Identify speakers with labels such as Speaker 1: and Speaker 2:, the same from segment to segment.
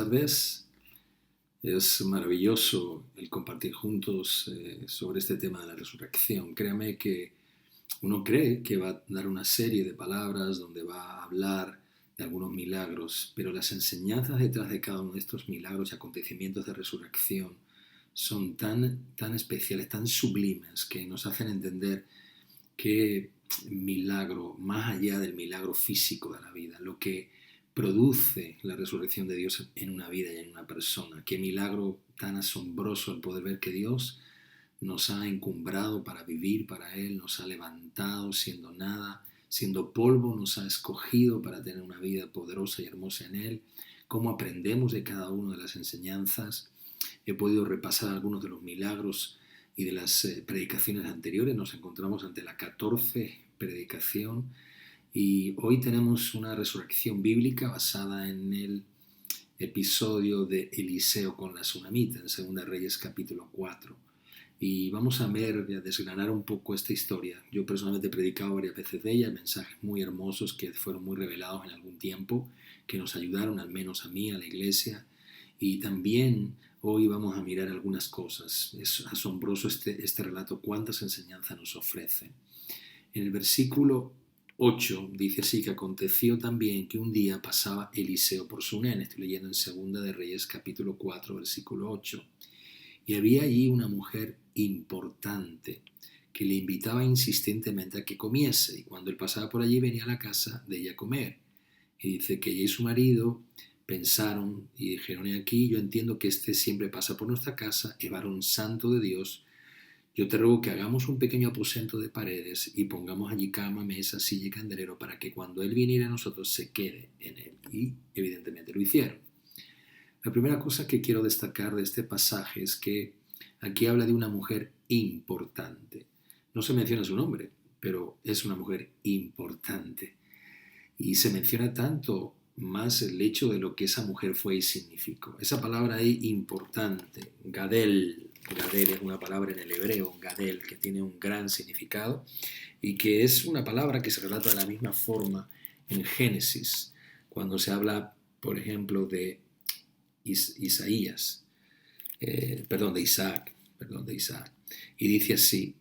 Speaker 1: tardes. Es maravilloso el compartir juntos sobre este tema de la resurrección. Créame que uno cree que va a dar una serie de palabras donde va a hablar de algunos milagros, pero las enseñanzas detrás de cada uno de estos milagros y acontecimientos de resurrección son tan especiales, tan sublimes, que nos hacen entender qué milagro, más allá del milagro físico de la vida, lo que produce la resurrección de Dios en una vida y en una persona. Qué milagro tan asombroso el poder ver que Dios nos ha encumbrado para vivir para Él, nos ha levantado siendo nada, siendo polvo, nos ha escogido para tener una vida poderosa y hermosa en Él. Cómo aprendemos de cada una de las enseñanzas. He podido repasar algunos de los milagros y de las predicaciones anteriores. Nos encontramos ante la 14 predicación y hoy tenemos una resurrección bíblica basada en el episodio de Eliseo con la tsunamita en 2 Reyes capítulo 4. Y vamos a ver y a desgranar un poco esta historia. Yo personalmente he predicado varias veces de ella, mensajes muy hermosos que fueron muy revelados en algún tiempo, que nos ayudaron, al menos a mí, a la iglesia. Y también hoy vamos a mirar algunas cosas. Es asombroso este relato, cuántas enseñanzas nos ofrece. En el versículo 8 dice así, que aconteció también que un día pasaba Eliseo por Sunem. Estoy leyendo en 2 Reyes capítulo 4, versículo 8. Y había allí una mujer importante que le invitaba insistentemente a que comiese. Y cuando él pasaba por allí venía a la casa de ella a comer. Y dice que ella y su marido pensaron y dijeron, aquí yo entiendo que este siempre pasa por nuestra casa, es varón santo de Dios. Yo te ruego que hagamos un pequeño aposento de paredes y pongamos allí cama, mesa, silla y candelero para que cuando él viniera a nosotros se quede en él. Y evidentemente lo hicieron. La primera cosa que quiero destacar de este pasaje es que aquí habla de una mujer importante. No se menciona su nombre, pero es una mujer importante. Y se menciona tanto más el hecho de lo que esa mujer fue y significó. Esa palabra ahí, importante, gadel es una palabra en el hebreo, gadel, que tiene un gran significado y que es una palabra que se relata de la misma forma en Génesis, cuando se habla, por ejemplo, de de Isaac. Y dice así,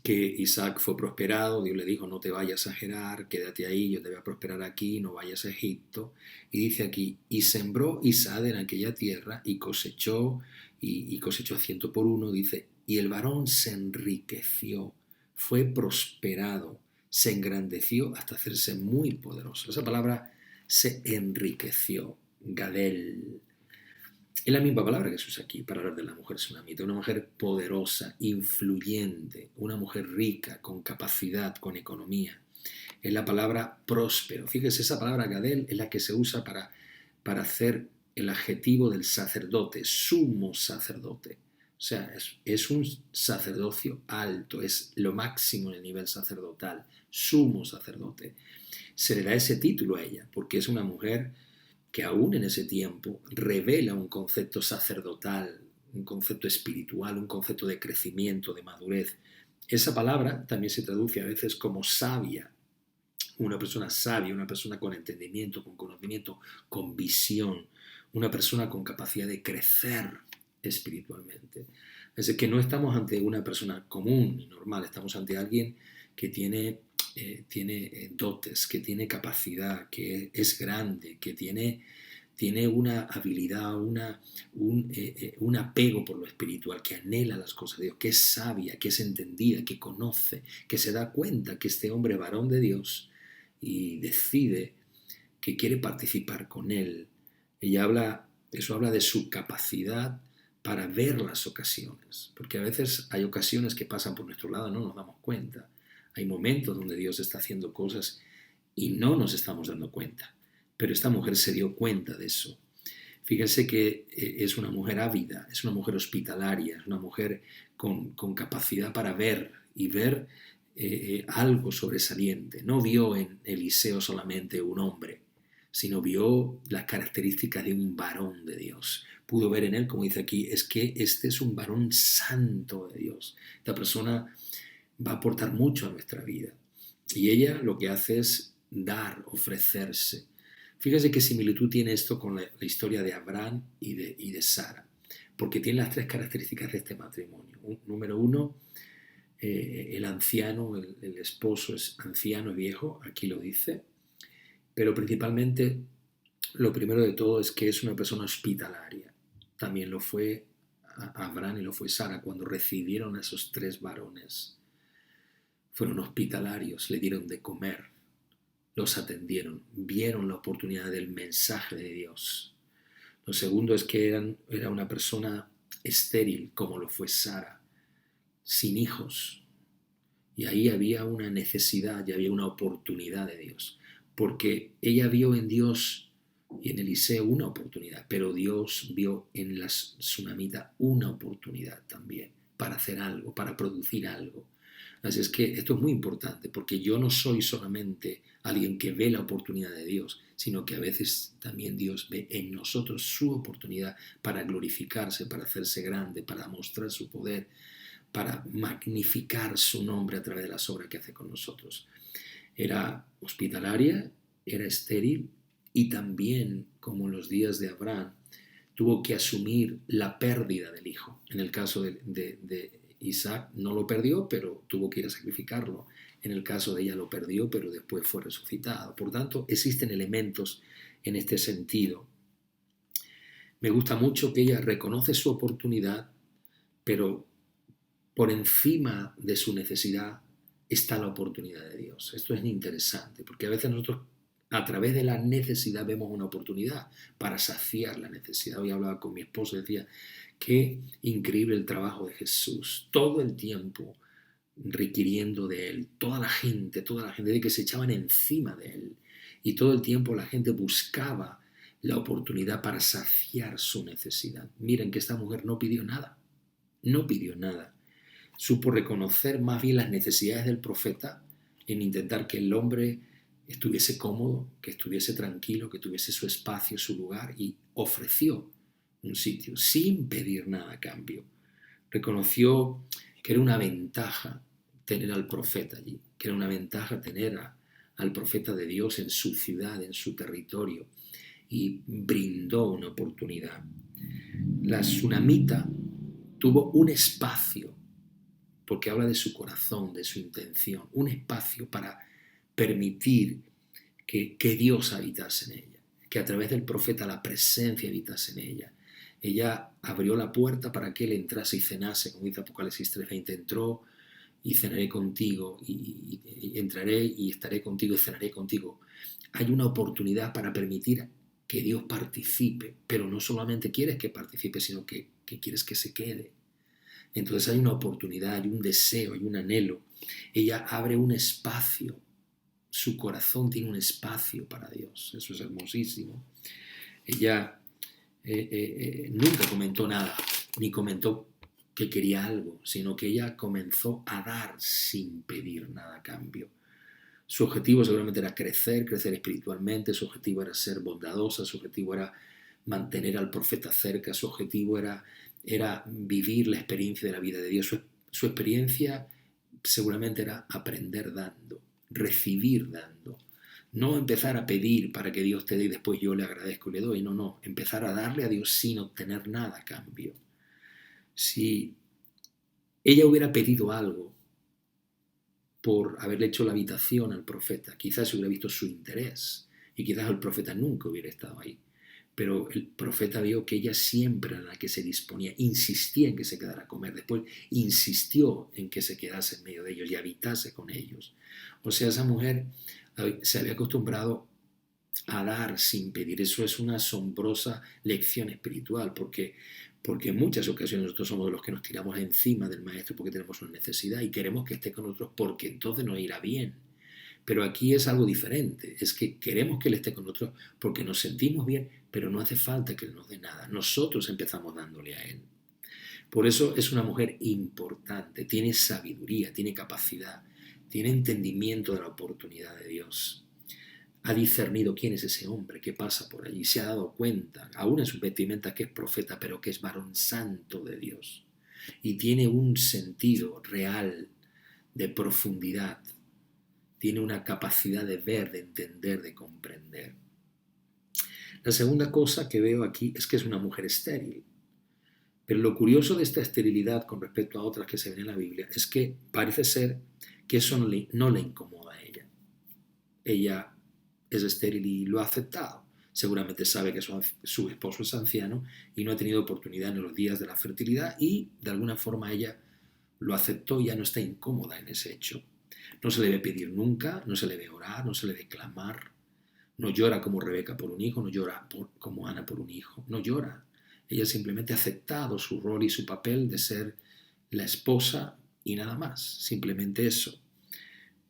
Speaker 1: que Isaac fue prosperado, Dios le dijo, no te vayas a Gerar, quédate ahí, yo te voy a prosperar aquí, no vayas a Egipto. Y dice aquí, y sembró Isaac en aquella tierra y cosechó a 100 por 1, dice, y el varón se enriqueció, fue prosperado, se engrandeció hasta hacerse muy poderoso. Esa palabra, se enriqueció, gadel. Es la misma palabra que se usa aquí para hablar de la mujer tsunamita, una mujer poderosa, influyente, una mujer rica, con capacidad, con economía. Es la palabra próspero. Fíjese, esa palabra gadel es la que se usa para hacer el adjetivo del sacerdote, sumo sacerdote. O sea, es un sacerdocio alto, es lo máximo en el nivel sacerdotal, sumo sacerdote. Se le da ese título a ella, porque es una mujer que aún en ese tiempo revela un concepto sacerdotal, un concepto espiritual, un concepto de crecimiento, de madurez. Esa palabra también se traduce a veces como sabia, una persona sabia, una persona con entendimiento, con conocimiento, con visión, una persona con capacidad de crecer espiritualmente. Es decir, que no estamos ante una persona común y normal, estamos ante alguien que tiene dotes, que tiene capacidad, que es grande, que tiene una habilidad, un apego por lo espiritual, que anhela las cosas de Dios, que es sabia, que es entendida, que conoce, que se da cuenta que este hombre varón de Dios y decide que quiere participar con él. Eso habla de su capacidad para ver las ocasiones, porque a veces hay ocasiones que pasan por nuestro lado y no nos damos cuenta. Hay momentos donde Dios está haciendo cosas y no nos estamos dando cuenta, pero esta mujer se dio cuenta de eso. Fíjense que es una mujer ávida, es una mujer hospitalaria, es una mujer con capacidad para ver y ver algo sobresaliente. No vio en Eliseo solamente un hombre, sino vio las características de un varón de Dios. Pudo ver en él, como dice aquí, es que este es un varón santo de Dios. Esta persona va a aportar mucho a nuestra vida. Y ella lo que hace es dar, ofrecerse. Fíjese qué similitud tiene esto con la historia de Abraham y de Sara, porque tiene las tres características de este matrimonio. Número uno, el anciano, el esposo es anciano y viejo, aquí lo dice, pero principalmente lo primero de todo es que es una persona hospitalaria. También lo fue Abraham y lo fue Sara cuando recibieron a esos tres varones. Fueron hospitalarios, le dieron de comer, los atendieron, vieron la oportunidad del mensaje de Dios. Lo segundo es que era una persona estéril, como lo fue Sara, sin hijos. Y ahí había una necesidad y había una oportunidad de Dios, porque ella vio en Dios y en Eliseo una oportunidad, pero Dios vio en la tsunamita una oportunidad también para hacer algo, para producir algo. Así es que esto es muy importante, porque yo no soy solamente alguien que ve la oportunidad de Dios, sino que a veces también Dios ve en nosotros su oportunidad para glorificarse, para hacerse grande, para mostrar su poder, para magnificar su nombre a través de las obras que hace con nosotros. Era hospitalaria, era estéril y también, como en los días de Abraham, tuvo que asumir la pérdida del hijo. En el caso de Isaac no lo perdió, pero tuvo que ir a sacrificarlo. En el caso de ella lo perdió, pero después fue resucitado. Por tanto, existen elementos en este sentido. Me gusta mucho que ella reconoce su oportunidad, pero por encima de su necesidad está la oportunidad de Dios. Esto es interesante, porque a veces nosotros a través de la necesidad vemos una oportunidad para saciar la necesidad. Hoy hablaba con mi esposo y decía, qué increíble el trabajo de Jesús, todo el tiempo requiriendo de Él, toda la gente de que se echaban encima de Él y todo el tiempo la gente buscaba la oportunidad para saciar su necesidad. Miren que esta mujer no pidió nada, no pidió nada. Supo reconocer más bien las necesidades del profeta en intentar que el hombre estuviese cómodo, que estuviese tranquilo, que tuviese su espacio, su lugar, y ofreció un sitio sin pedir nada a cambio. Reconoció que era una ventaja tener al profeta allí, que era una ventaja tener al profeta de Dios en su ciudad, en su territorio, y brindó una oportunidad. La tsunamita tuvo un espacio, porque habla de su corazón, de su intención, un espacio para permitir que Dios habitase en ella, que a través del profeta la presencia habitase en ella. Ella abrió la puerta para que él entrase y cenase, como dice Apocalipsis 3:20, entró y cenaré contigo, y entraré y estaré contigo y cenaré contigo. Hay una oportunidad para permitir que Dios participe, pero no solamente quieres que participe, sino que quieres que se quede. Entonces hay una oportunidad, hay un deseo, hay un anhelo. Ella abre un espacio, su corazón tiene un espacio para Dios, eso es hermosísimo. Ella nunca comentó nada, ni comentó que quería algo, sino que ella comenzó a dar sin pedir nada a cambio. Su objetivo seguramente era crecer espiritualmente, su objetivo era ser bondadosa, su objetivo era mantener al profeta cerca, su objetivo era vivir la experiencia de la vida de Dios. Su experiencia seguramente era aprender dando, recibir dando. No empezar a pedir para que Dios te dé y después yo le agradezco y le doy. No, empezar a darle a Dios sin obtener nada a cambio. Si ella hubiera pedido algo por haberle hecho la habitación al profeta, quizás se hubiera visto su interés y quizás el profeta nunca hubiera estado ahí. Pero el profeta vio que ella siempre era la que se disponía, insistía en que se quedara a comer, después insistió en que se quedase en medio de ellos y habitase con ellos. O sea, esa mujer se había acostumbrado a dar sin pedir. Eso es una asombrosa lección espiritual, porque en muchas ocasiones nosotros somos los que nos tiramos encima del maestro porque tenemos una necesidad y queremos que esté con nosotros porque entonces nos irá bien. Pero aquí es algo diferente, es que queremos que Él esté con nosotros porque nos sentimos bien, pero no hace falta que Él nos dé nada. Nosotros empezamos dándole a Él. Por eso es una mujer importante, tiene sabiduría, tiene capacidad, tiene entendimiento de la oportunidad de Dios. Ha discernido quién es ese hombre que pasa por allí, se ha dado cuenta, aún en sus vestimentas, que es profeta, pero que es varón santo de Dios. Y tiene un sentido real de profundidad. Tiene una capacidad de ver, de entender, de comprender. La segunda cosa que veo aquí es que es una mujer estéril. Pero lo curioso de esta esterilidad con respecto a otras que se ven en la Biblia es que parece ser que eso no le incomoda a ella. Ella es estéril y lo ha aceptado. Seguramente sabe que su esposo es anciano y no ha tenido oportunidad en los días de la fertilidad y de alguna forma ella lo aceptó y ya no está incómoda en ese hecho. No se le debe pedir nunca, no se le debe orar, no se le debe clamar. No llora como Rebeca por un hijo, no llora como Ana por un hijo, no llora. Ella simplemente ha aceptado su rol y su papel de ser la esposa y nada más, simplemente eso.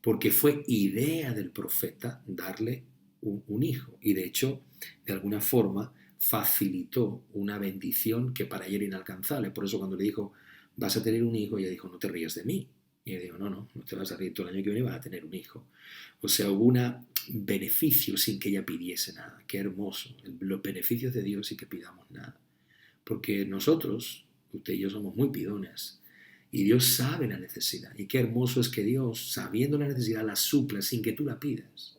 Speaker 1: Porque fue idea del profeta darle un hijo y de hecho, de alguna forma, facilitó una bendición que para ella era inalcanzable. Por eso cuando le dijo, vas a tener un hijo, ella dijo, no te rías de mí. Y ella dijo, no te vas a reír, todo el año que viene vas a tener un hijo. O sea, hubo un beneficio sin que ella pidiese nada. Qué hermoso. Los beneficios de Dios sin que pidamos nada. Porque nosotros, usted y yo, somos muy pidones. Y Dios sabe la necesidad. Y qué hermoso es que Dios, sabiendo la necesidad, la supla sin que tú la pidas.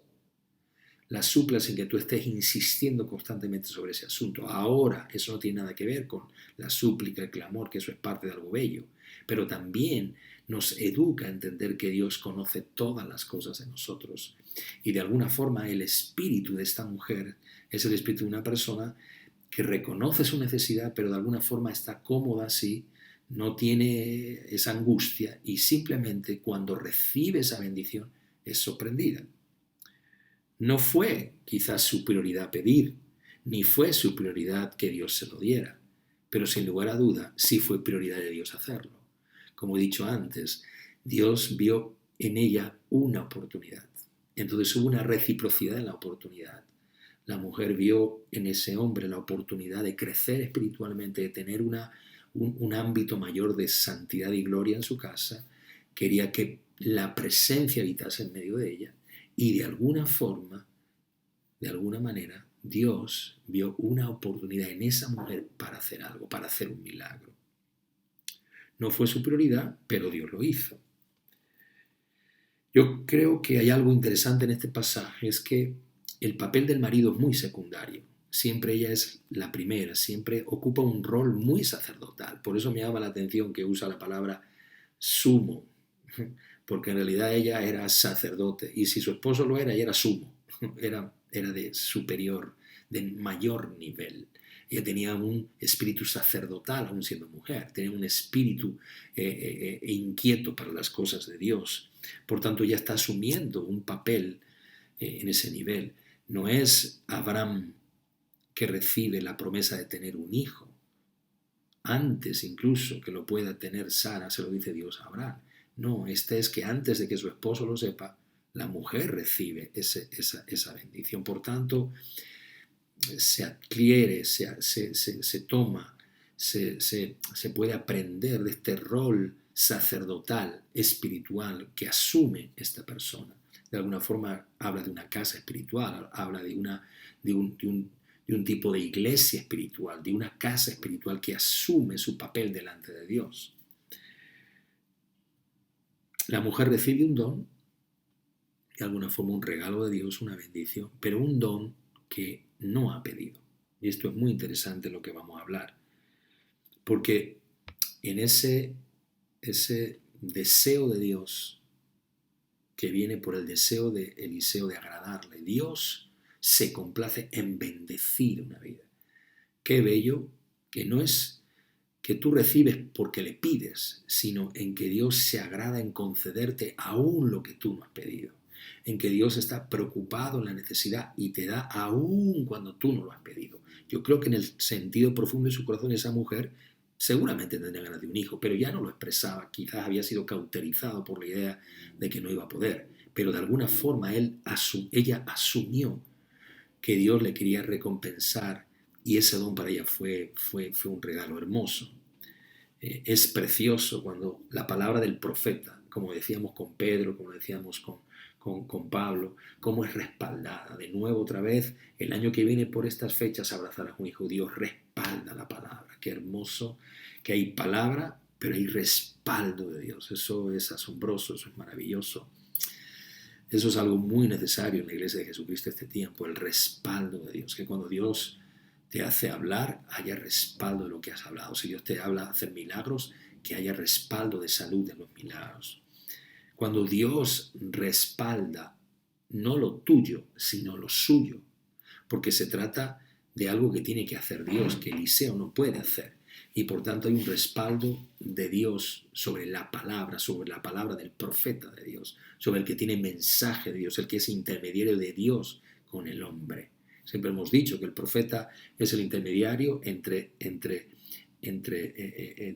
Speaker 1: La supla sin que tú estés insistiendo constantemente sobre ese asunto. Ahora, eso no tiene nada que ver con la súplica, el clamor, que eso es parte de algo bello. Pero también nos educa a entender que Dios conoce todas las cosas de nosotros. Y de alguna forma el espíritu de esta mujer es el espíritu de una persona que reconoce su necesidad, pero de alguna forma está cómoda así, no tiene esa angustia y simplemente cuando recibe esa bendición es sorprendida. No fue quizás su prioridad pedir, ni fue su prioridad que Dios se lo diera, pero sin lugar a duda sí fue prioridad de Dios hacerlo. Como he dicho antes, Dios vio en ella una oportunidad. Entonces hubo una reciprocidad en la oportunidad. La mujer vio en ese hombre la oportunidad de crecer espiritualmente, de tener un ámbito mayor de santidad y gloria en su casa. Quería que la presencia habitase en medio de ella. Y de alguna forma, de alguna manera, Dios vio una oportunidad en esa mujer para hacer algo, para hacer un milagro. No fue su prioridad, pero Dios lo hizo. Yo creo que hay algo interesante en este pasaje, es que el papel del marido es muy secundario. Siempre ella es la primera, siempre ocupa un rol muy sacerdotal. Por eso me llama la atención que usa la palabra sumo, porque en realidad ella era sacerdote y si su esposo lo era, ella era sumo, era de superior, de mayor nivel. Ella tenía un espíritu sacerdotal, aún siendo mujer, tenía un espíritu inquieto para las cosas de Dios. Por tanto, ella está asumiendo un papel en ese nivel. No es Abraham que recibe la promesa de tener un hijo. Antes incluso que lo pueda tener Sara, se lo dice Dios a Abraham. No, este es que antes de que su esposo lo sepa, la mujer recibe esa bendición. Por tanto, se adquiere, se toma, se puede aprender de este rol sacerdotal, espiritual, que asume esta persona. De alguna forma habla de una casa espiritual, habla de un tipo de iglesia espiritual, de una casa espiritual que asume su papel delante de Dios. La mujer recibe un don, de alguna forma un regalo de Dios, una bendición, pero un don que no ha pedido. Y esto es muy interesante lo que vamos a hablar, porque en ese deseo de Dios que viene por el deseo de Eliseo de agradarle, Dios se complace en bendecir una vida. Qué bello que no es que tú recibes porque le pides, sino en que Dios se agrada en concederte aún lo que tú no has pedido, en que Dios está preocupado en la necesidad y te da aún cuando tú no lo has pedido. Yo creo que en el sentido profundo de su corazón esa mujer seguramente tendría ganas de un hijo, pero ya no lo expresaba, quizás había sido cauterizado por la idea de que no iba a poder, pero de alguna forma ella asumió que Dios le quería recompensar y ese don para ella fue un regalo hermoso. Es precioso cuando la palabra del profeta, como decíamos con Pedro, como decíamos con Pablo, cómo es respaldada. De nuevo, otra vez, el año que viene por estas fechas abrazarás un hijo. Dios respalda la palabra. Qué hermoso que hay palabra, pero hay respaldo de Dios. Eso es asombroso, eso es maravilloso. Eso es algo muy necesario en la Iglesia de Jesucristo este tiempo, el respaldo de Dios, que cuando Dios te hace hablar, haya respaldo de lo que has hablado. Si Dios te habla de hacer milagros, que haya respaldo de salud en los milagros. Cuando Dios respalda no lo tuyo, sino lo suyo, porque se trata de algo que tiene que hacer Dios, que Eliseo no puede hacer. Y por tanto hay un respaldo de Dios sobre la palabra del profeta de Dios, sobre el que tiene mensaje de Dios, el que es intermediario de Dios con el hombre. Siempre hemos dicho que el profeta es el intermediario entre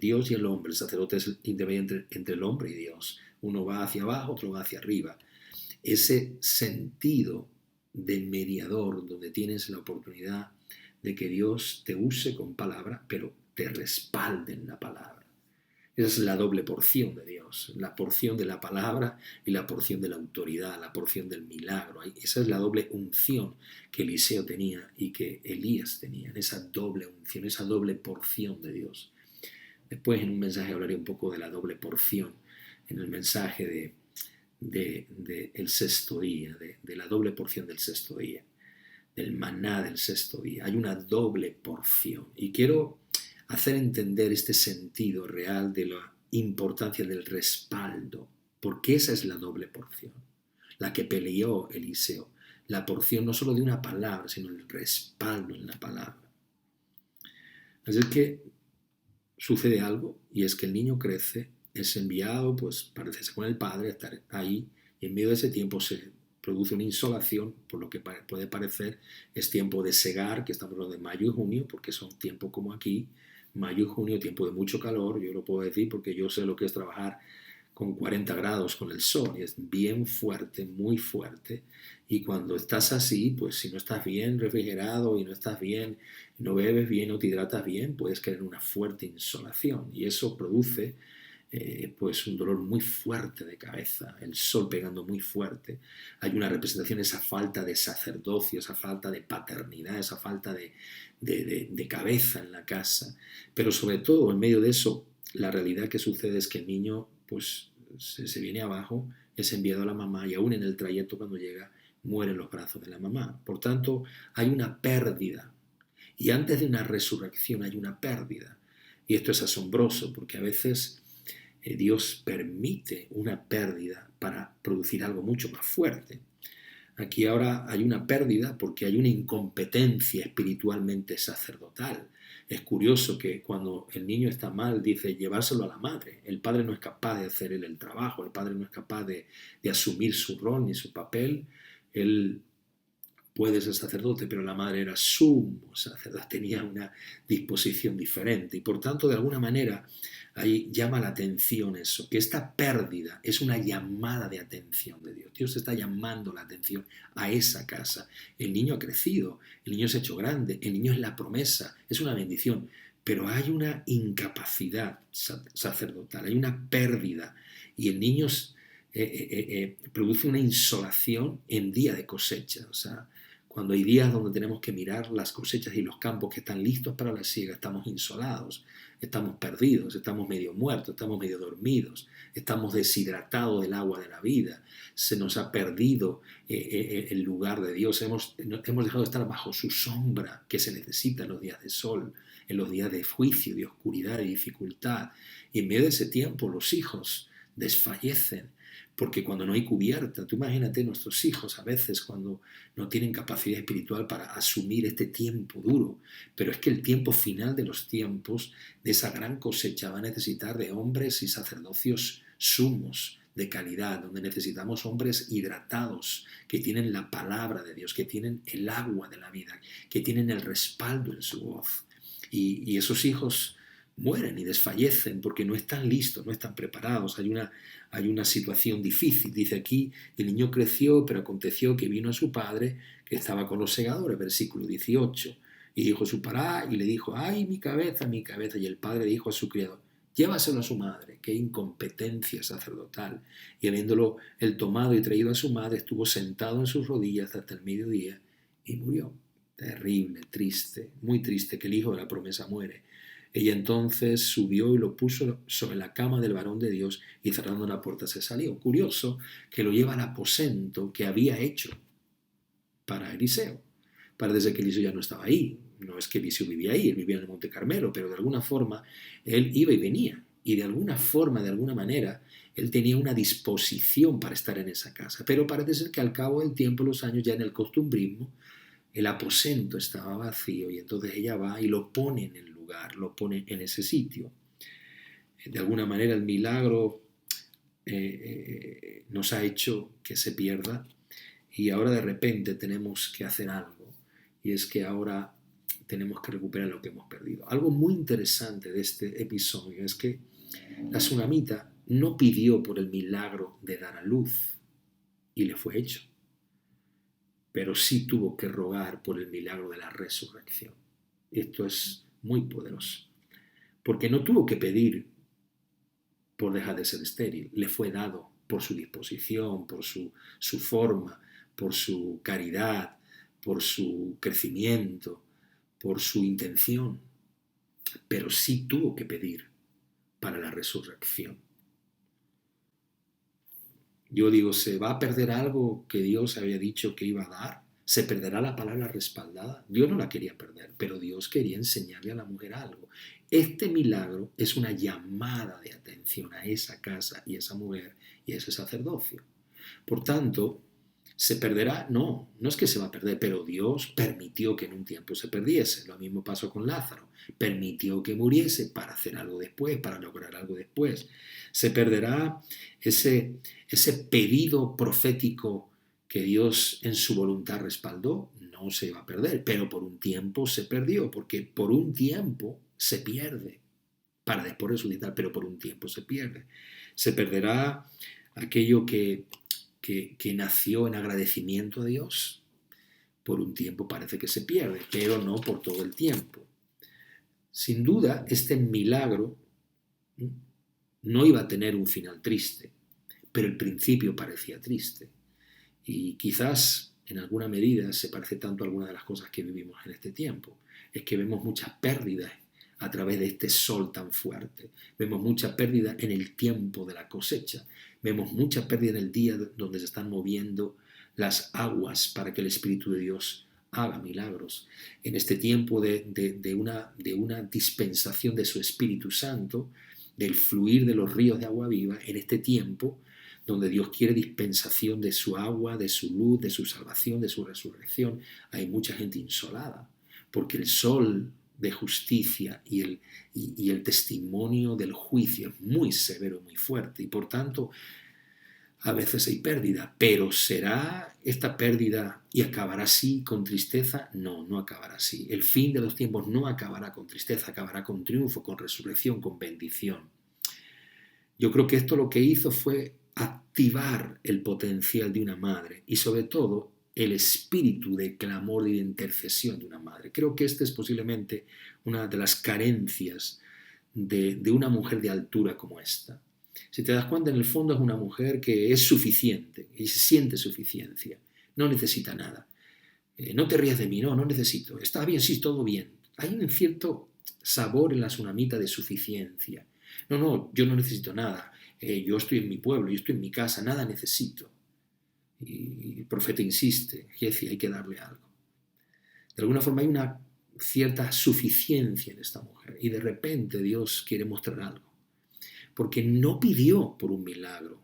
Speaker 1: Dios y el hombre. El sacerdote es el intermediario entre el hombre y Dios. Uno va hacia abajo, otro va hacia arriba. Ese sentido de mediador, donde tienes la oportunidad de que Dios te use con palabra, pero te respalde en la palabra. Esa es la doble porción de Dios, la porción de la palabra y la porción de la autoridad, la porción del milagro. Esa es la doble unción que Eliseo tenía y que Elías tenía, esa doble unción, esa doble porción de Dios. Después en un mensaje hablaré un poco de la doble porción, en el mensaje de el sexto día, de la doble porción del sexto día, del maná del sexto día. Hay una doble porción y quiero hacer entender este sentido real de la importancia del respaldo, porque esa es la doble porción, la que peleó Eliseo, la porción no solo de una palabra, sino el respaldo en la palabra. Así es que sucede algo, y es que el niño crece, es enviado, pues parece con el padre, estar ahí, y en medio de ese tiempo se produce una insolación, por lo que puede parecer es tiempo de segar, que estamos hablando de mayo y junio, porque son tiempos como aquí, mayo y junio, tiempo de mucho calor, yo lo puedo decir porque yo sé lo que es trabajar con 40 grados con el sol, y es bien fuerte, muy fuerte, y cuando estás así, pues si no estás bien refrigerado y no estás bien, no bebes bien, no te hidratas bien, puedes caer en una fuerte insolación, y eso produce pues un dolor muy fuerte de cabeza, el sol pegando muy fuerte. Hay una representación de esa falta de sacerdocio, esa falta de paternidad, esa falta de cabeza en la casa. Pero sobre todo, en medio de eso, la realidad que sucede es que el niño pues se viene abajo, es enviado a la mamá y aún en el trayecto cuando llega muere en los brazos de la mamá. Por tanto, hay una pérdida. Y antes de una resurrección hay una pérdida. Y esto es asombroso porque a veces Dios permite una pérdida para producir algo mucho más fuerte. Aquí ahora hay una pérdida porque hay una incompetencia espiritualmente sacerdotal. Es curioso que cuando el niño está mal dice llevárselo a la madre. El padre no es capaz de hacer él el trabajo, el padre no es capaz de asumir su rol ni su papel. Él puede ser sacerdote, pero la madre era sumo sacerdote, tenía una disposición diferente y por tanto de alguna manera ahí llama la atención eso, que esta pérdida es una llamada de atención de Dios. Dios está llamando la atención a esa casa. El niño ha crecido, el niño se ha hecho grande, el niño es la promesa, es una bendición, pero hay una incapacidad sacerdotal, hay una pérdida y el niño produce una insolación en día de cosecha, o sea, cuando hay días donde tenemos que mirar las cosechas y los campos que están listos para la siega, estamos insolados, estamos perdidos, estamos medio muertos, estamos medio dormidos, estamos deshidratados del agua de la vida, se nos ha perdido el lugar de Dios, hemos dejado de estar bajo su sombra que se necesita en los días de sol, en los días de juicio, de oscuridad, de dificultad. Y en medio de ese tiempo los hijos desfallecen, porque cuando no hay cubierta, tú imagínate nuestros hijos a veces cuando no tienen capacidad espiritual para asumir este tiempo duro, pero es que el tiempo final de los tiempos, de esa gran cosecha, va a necesitar de hombres y sacerdocios sumos, de calidad, donde necesitamos hombres hidratados, que tienen la palabra de Dios, que tienen el agua de la vida, que tienen el respaldo en su voz. Y esos hijos mueren y desfallecen porque no están listos, no están preparados. Hay una situación difícil. Dice aquí, el niño creció, pero aconteció que vino a su padre, que estaba con los segadores, versículo 18. Y dijo su padre, y le dijo, ¡ay, mi cabeza, mi cabeza! Y el padre dijo a su criado, llévaselo a su madre. ¡Qué incompetencia sacerdotal! Y habiéndolo él tomado y traído a su madre, estuvo sentado en sus rodillas hasta el mediodía y murió. Terrible, triste, muy triste que el hijo de la promesa muere. Ella entonces subió y lo puso sobre la cama del varón de Dios y cerrando la puerta se salió. Curioso que lo lleva al aposento que había hecho para Eliseo. Parece que Eliseo ya no estaba ahí. No es que Eliseo vivía ahí, él vivía en el Monte Carmelo, pero de alguna forma él iba y venía. Y de alguna forma, de alguna manera, él tenía una disposición para estar en esa casa. Pero parece ser que al cabo del tiempo, los años, ya en el costumbrismo, el aposento estaba vacío y entonces ella va y lo pone en el lugar, lo pone en ese sitio. De alguna manera el milagro nos ha hecho que se pierda y ahora de repente tenemos que hacer algo y es que ahora tenemos que recuperar lo que hemos perdido. Algo muy interesante de este episodio es que la tsunamita no pidió por el milagro de dar a luz y le fue hecho, pero sí tuvo que rogar por el milagro de la resurrección. Esto es muy poderoso, porque no tuvo que pedir por dejar de ser estéril, le fue dado por su disposición, por su forma, por su caridad, por su crecimiento, por su intención, pero sí tuvo que pedir para la resurrección. Yo digo, ¿se va a perder algo que Dios había dicho que iba a dar? ¿Se perderá la palabra respaldada? Dios no la quería perder, pero Dios quería enseñarle a la mujer algo. Este milagro es una llamada de atención a esa casa y a esa mujer y a ese sacerdocio. Por tanto, ¿se perderá? No, no es que se va a perder, pero Dios permitió que en un tiempo se perdiese. Lo mismo pasó con Lázaro. Permitió que muriese para hacer algo después, para lograr algo después. Se perderá ese pedido profético que Dios en su voluntad respaldó. No se va a perder, pero por un tiempo se perdió, porque por un tiempo se pierde, para después resucitar, pero por un tiempo se pierde. Se perderá aquello que nació en agradecimiento a Dios, por un tiempo parece que se pierde, pero no por todo el tiempo. Sin duda, este milagro no iba a tener un final triste, pero el principio parecía triste. Y quizás en alguna medida se parece tanto a algunas de las cosas que vivimos en este tiempo. Es que vemos muchas pérdidas a través de este sol tan fuerte. Vemos mucha pérdida en el tiempo de la cosecha. Vemos mucha pérdida en el día donde se están moviendo las aguas para que el Espíritu de Dios haga milagros. En este tiempo de una dispensación de su Espíritu Santo, del fluir de los ríos de agua viva, en este tiempo donde Dios quiere dispensación de su agua, de su luz, de su salvación, de su resurrección, hay mucha gente insolada, porque el sol de justicia y el testimonio del juicio es muy severo, muy fuerte, y por tanto a veces hay pérdida, pero ¿será esta pérdida y acabará así con tristeza? No, no acabará así. El fin de los tiempos no acabará con tristeza, acabará con triunfo, con resurrección, con bendición. Yo creo que esto lo que hizo fue activar el potencial de una madre y sobre todo el espíritu de clamor y de intercesión de una madre. Creo que esta es posiblemente una de las carencias de una mujer de altura como esta. Si te das cuenta, en el fondo es una mujer que es suficiente y se siente suficiencia. No necesita nada. No te rías de mí, no necesito. Está bien, sí, todo bien. Hay un cierto sabor en la tsunamita de suficiencia. No, yo no necesito nada. Yo estoy en mi pueblo, yo estoy en mi casa, nada necesito. Y el profeta insiste, Giezi, hay que darle algo. De alguna forma hay una cierta suficiencia en esta mujer y de repente Dios quiere mostrar algo. Porque no pidió por un milagro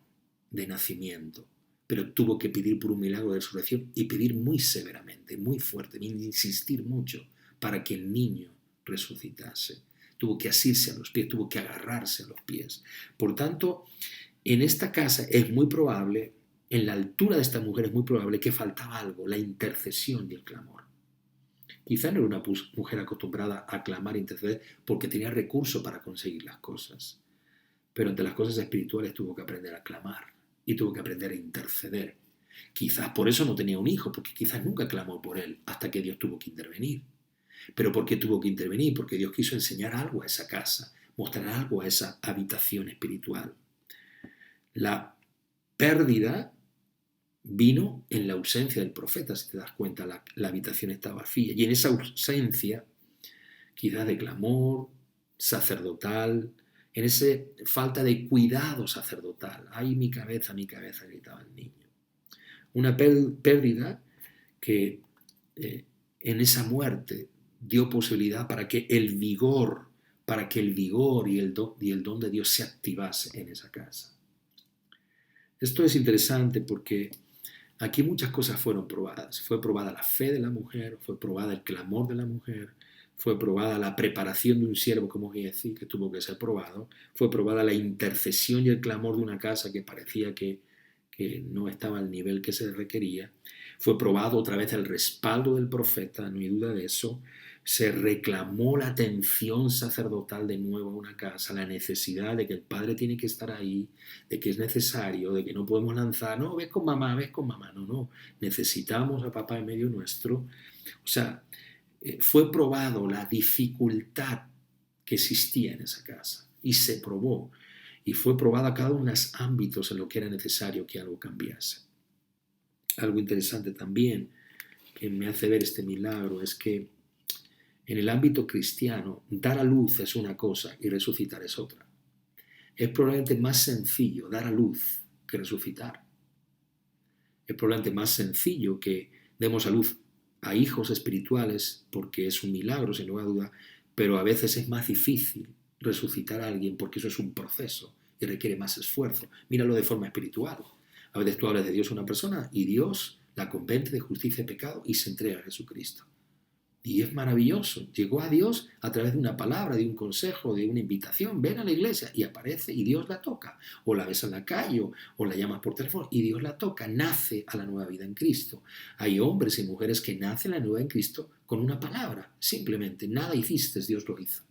Speaker 1: de nacimiento, pero tuvo que pedir por un milagro de resurrección y pedir muy severamente, muy fuerte, insistir mucho para que el niño resucitase. Tuvo que asirse a los pies, tuvo que agarrarse a los pies. Por tanto, en esta casa es muy probable, en la altura de esta mujer es muy probable que faltaba algo, la intercesión y el clamor. Quizá no era una mujer acostumbrada a clamar e interceder porque tenía recursos para conseguir las cosas. Pero ante las cosas espirituales tuvo que aprender a clamar y tuvo que aprender a interceder. Quizás por eso no tenía un hijo, porque quizás nunca clamó por él hasta que Dios tuvo que intervenir. ¿Pero por qué tuvo que intervenir? Porque Dios quiso enseñar algo a esa casa, mostrar algo a esa habitación espiritual. La pérdida vino en la ausencia del profeta, si te das cuenta, la habitación está vacía. Y en esa ausencia, quizás de clamor, sacerdotal, en esa falta de cuidado sacerdotal. ¡Ay, mi cabeza, gritaba el niño! Una pérdida que en esa muerte dio posibilidad para que el vigor y el don de Dios se activase en esa casa. Esto es interesante porque aquí muchas cosas fueron probadas. Fue probada la fe de la mujer, fue probada el clamor de la mujer, fue probada la preparación de un siervo como Giezi, que tuvo que ser probado, fue probada la intercesión y el clamor de una casa que parecía que no estaba al nivel que se requería, fue probado otra vez el respaldo del profeta, no hay duda de eso, se reclamó la atención sacerdotal de nuevo a una casa, la necesidad de que el padre tiene que estar ahí, de que es necesario, de que no podemos lanzar, no, ves con mamá, no, necesitamos a papá en medio nuestro. O sea, fue probado la dificultad que existía en esa casa y se probó. Y fue probada cada uno de los ámbitos en lo que era necesario que algo cambiase. Algo interesante también que me hace ver este milagro es que en el ámbito cristiano, dar a luz es una cosa y resucitar es otra. Es probablemente más sencillo dar a luz que resucitar. Es probablemente más sencillo que demos a luz a hijos espirituales porque es un milagro, sin lugar a duda, pero a veces es más difícil resucitar a alguien porque eso es un proceso y requiere más esfuerzo. Míralo de forma espiritual. A veces tú hablas de Dios a una persona y Dios la convence de justicia y pecado y se entrega a Jesucristo. Y es maravilloso. Llegó a Dios a través de una palabra, de un consejo, de una invitación. Ven a la iglesia y aparece y Dios la toca. O la ves en la calle o la llamas por teléfono y Dios la toca. Nace a la nueva vida en Cristo. Hay hombres y mujeres que nacen a la nueva en Cristo con una palabra. Simplemente, nada hiciste, Dios lo hizo.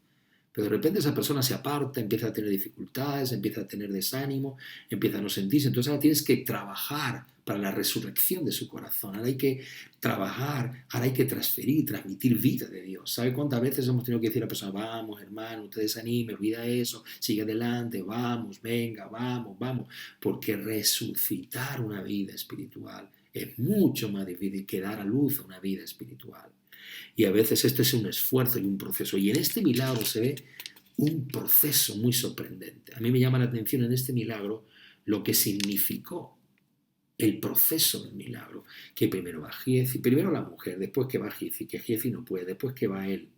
Speaker 1: Pero de repente esa persona se aparta, empieza a tener dificultades, empieza a tener desánimo, empieza a no sentirse. Entonces ahora tienes que trabajar para la resurrección de su corazón. Ahora hay que trabajar, ahora hay que transmitir vida de Dios. ¿Sabe cuántas veces hemos tenido que decir a la persona, vamos hermano, no te desanimes, olvida eso, sigue adelante, vamos, venga, vamos? Porque resucitar una vida espiritual es mucho más difícil que dar a luz a una vida espiritual. Y a veces esto es un esfuerzo y un proceso. Y en este milagro se ve un proceso muy sorprendente. A mí me llama la atención en este milagro lo que significó el proceso del milagro. Que primero va Giezi, primero la mujer, después que va Giezi, que Giezi no puede, después que va él.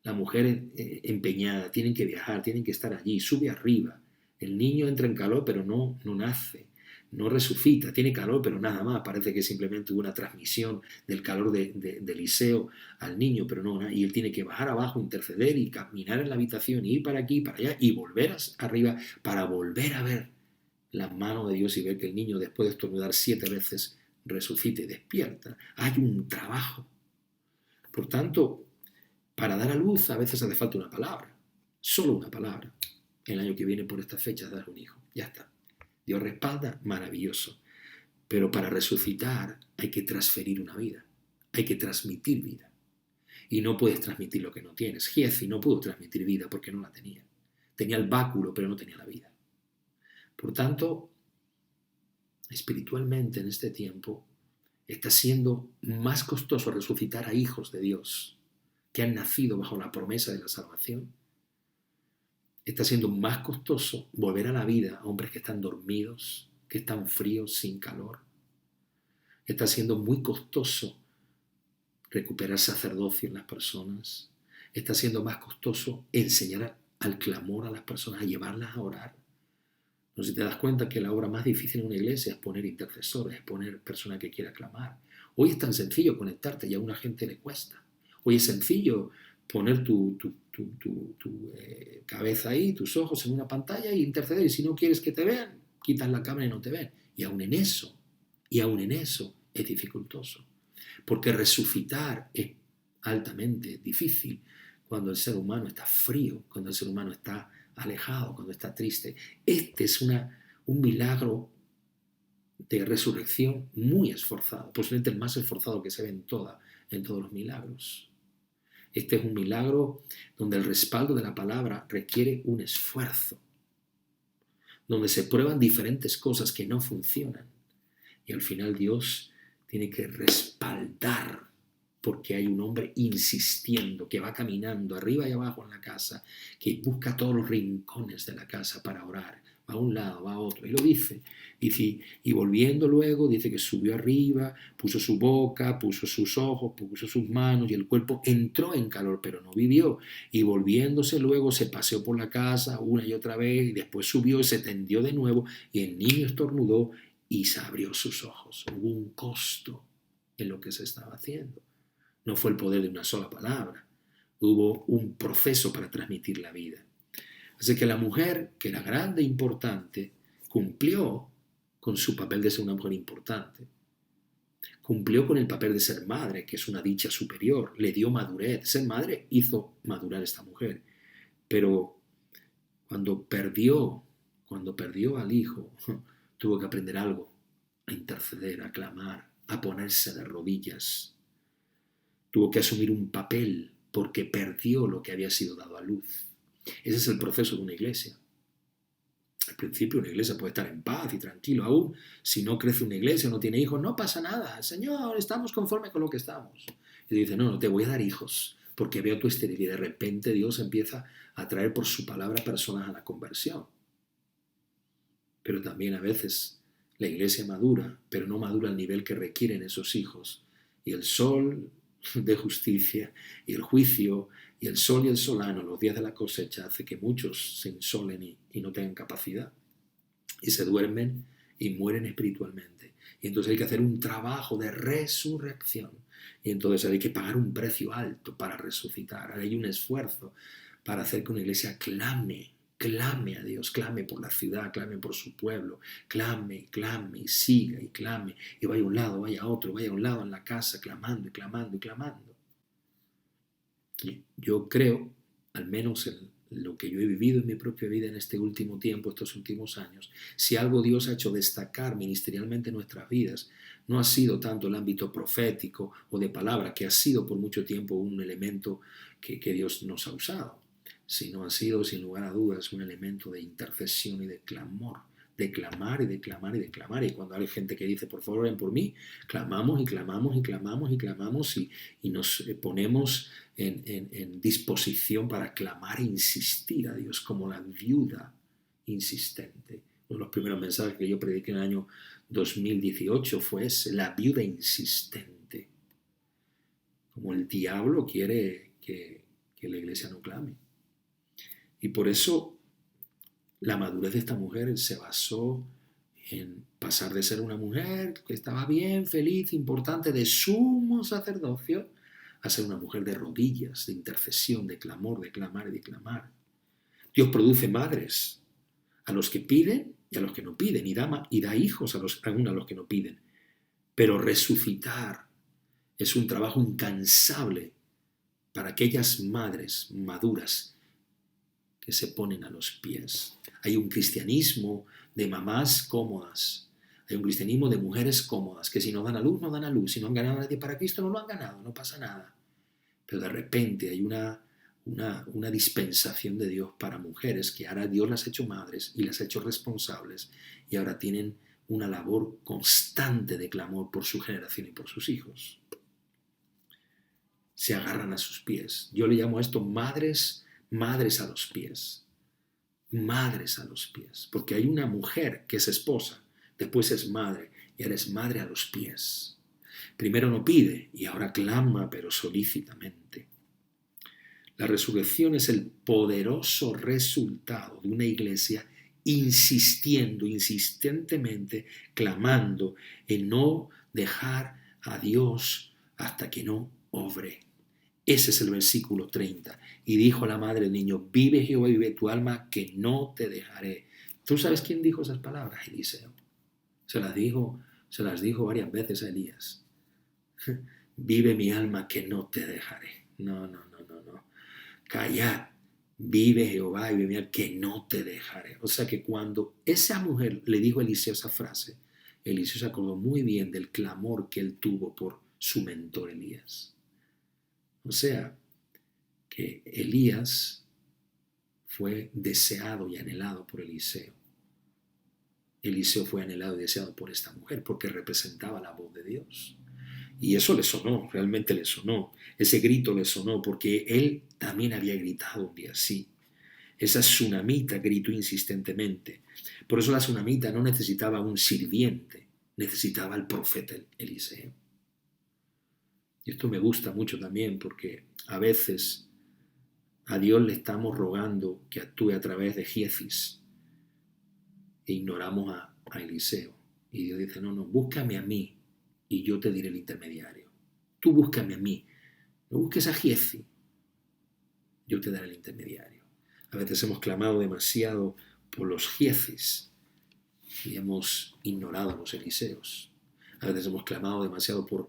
Speaker 1: La mujer empeñada, tienen que viajar, tienen que estar allí, sube arriba. El niño entra en calor pero no nace. No resucita, tiene calor, pero nada más. Parece que simplemente hubo una transmisión del calor de Eliseo al niño, pero no. Y él tiene que bajar abajo, interceder y caminar en la habitación, y ir para aquí, para allá, y volver arriba para volver a ver la mano de Dios y ver que el niño, después de estornudar 7 veces, resucita y despierta. Hay un trabajo. Por tanto, para dar a luz a veces hace falta una palabra, solo una palabra. El año que viene por estas fechas dar un hijo, ya está. Dios respalda, maravilloso. Pero para resucitar hay que transferir una vida, hay que transmitir vida. Y no puedes transmitir lo que no tienes. Giezi no pudo transmitir vida porque no la tenía. Tenía el báculo, pero no tenía la vida. Por tanto, espiritualmente en este tiempo está siendo más costoso resucitar a hijos de Dios que han nacido bajo la promesa de la salvación. Está siendo más costoso volver a la vida a hombres que están dormidos, que están fríos, sin calor. Está siendo muy costoso recuperar sacerdocio en las personas. Está siendo más costoso enseñar al clamor a las personas, a llevarlas a orar. No sé si te das cuenta que la obra más difícil en una iglesia es poner intercesores, es poner personas que quiera clamar. Hoy es tan sencillo conectarte y a una gente le cuesta. Hoy es sencillo poner tu cabeza ahí, tus ojos en una pantalla e interceder. Y si no quieres que te vean, quitas la cámara y no te ven. Y aún en eso es dificultoso. Porque resucitar es altamente difícil cuando el ser humano está frío, cuando el ser humano está alejado, cuando está triste. Este es un milagro de resurrección muy esforzado, posiblemente el más esforzado que se ve en todos los milagros. Este es un milagro donde el respaldo de la palabra requiere un esfuerzo, donde se prueban diferentes cosas que no funcionan y al final Dios tiene que respaldar porque hay un hombre insistiendo, que va caminando arriba y abajo en la casa, que busca todos los rincones de la casa para orar. Va a un lado, va a otro, y lo dice. Y volviendo luego, dice que subió arriba, puso su boca, puso sus ojos, puso sus manos, y el cuerpo entró en calor, pero no vivió. Y volviéndose luego, se paseó por la casa una y otra vez, y después subió y se tendió de nuevo, y el niño estornudó y se abrió sus ojos. Hubo un costo en lo que se estaba haciendo. No fue el poder de una sola palabra. Hubo un proceso para transmitir la vida. Así que la mujer, que era grande e importante, cumplió con su papel de ser una mujer importante. Cumplió con el papel de ser madre, que es una dicha superior. Le dio madurez. Ser madre hizo madurar a esta mujer. Pero cuando perdió al hijo, tuvo que aprender algo, a interceder, a clamar, a ponerse de rodillas. Tuvo que asumir un papel porque perdió lo que había sido dado a luz. Ese es el proceso de una iglesia. Al principio una iglesia puede estar en paz y tranquilo. Aún si no crece una iglesia, no tiene hijos, no pasa nada. Señor, estamos conforme con lo que estamos. Y dice, no, te voy a dar hijos porque veo tu esterilidad. Y de repente Dios empieza a traer por su palabra personas a la conversión. Pero también a veces la iglesia madura, pero no madura al nivel que requieren esos hijos. Y el sol de justicia y el juicio y el sol y el solano, los días de la cosecha, hace que muchos se insolen y no tengan capacidad. Y se duermen y mueren espiritualmente. Y entonces hay que hacer un trabajo de resurrección. Y entonces hay que pagar un precio alto para resucitar. Hay un esfuerzo para hacer que una iglesia clame a Dios, clame por la ciudad, clame por su pueblo, clame, y siga y clame, y vaya a un lado, vaya a otro, vaya a un lado en la casa, clamando y clamando y clamando. Y yo creo, al menos en lo que yo he vivido en mi propia vida en este último tiempo, estos últimos años, si algo Dios ha hecho destacar ministerialmente en nuestras vidas, no ha sido tanto el ámbito profético o de palabra, que ha sido por mucho tiempo un elemento que Dios nos ha usado, sino ha sido, sin lugar a dudas, un elemento de intercesión y de clamor, de clamar y de clamar y de clamar. Y cuando hay gente que dice, por favor, oren por mí, clamamos y clamamos y clamamos y clamamos y nos ponemos en disposición para clamar e insistir a Dios como la viuda insistente. Uno de los primeros mensajes que yo prediqué en el año 2018 fue ese, la viuda insistente. Como el diablo quiere que la iglesia no clame. Y por eso la madurez de esta mujer se basó en pasar de ser una mujer que estaba bien, feliz, importante, de sumo sacerdocio, a ser una mujer de rodillas, de intercesión, de clamor, de clamar y de clamar. Dios produce madres a los que piden y a los que no piden, y da hijos aún a los que no piden. Pero resucitar es un trabajo incansable para aquellas madres maduras que se ponen a los pies. Hay un cristianismo de mamás cómodas. Hay un cristianismo de mujeres cómodas, que si no dan a luz, no dan a luz. Si no han ganado a nadie para Cristo, no lo han ganado, no pasa nada. Pero de repente hay una dispensación de Dios para mujeres que ahora Dios las ha hecho madres y las ha hecho responsables y ahora tienen una labor constante de clamor por su generación y por sus hijos. Se agarran a sus pies. Yo le llamo a esto madres a los pies. Madres a los pies. Porque hay una mujer que es esposa, después es madre y ahora es madre a los pies. Primero no pide y ahora clama, pero solícitamente. La resurrección es el poderoso resultado de una iglesia insistentemente, clamando en no dejar a Dios hasta que no obre. Ese es el versículo 30. Y dijo la madre del niño, vive Jehová, vive tu alma, que no te dejaré. ¿Tú sabes quién dijo esas palabras? Eliseo. Se las dijo varias veces a Elías. Vive mi alma, que no te dejaré. No. Callad, vive Jehová y vive mi alma, que no te dejaré. O sea que cuando esa mujer le dijo a Eliseo esa frase, Eliseo se acordó muy bien del clamor que él tuvo por su mentor Elías. O sea, que Elías fue deseado y anhelado por Eliseo. Eliseo fue anhelado y deseado por esta mujer porque representaba la voz de Dios.
Speaker 2: Y eso le sonó, realmente le sonó. Ese grito le sonó porque él también había gritado un día así. Esa tsunamita gritó insistentemente. Por eso la tsunamita no necesitaba un sirviente, necesitaba al profeta Eliseo. Y esto me gusta mucho también porque a veces a Dios le estamos rogando que actúe a través de Giezis e ignoramos a Eliseo. Y Dios dice, no, búscame a mí y yo te diré el intermediario. Tú búscame a mí, no busques a Giezi, yo te daré el intermediario. A veces hemos clamado demasiado por los Giezis y hemos ignorado a los Eliseos. A veces hemos clamado demasiado por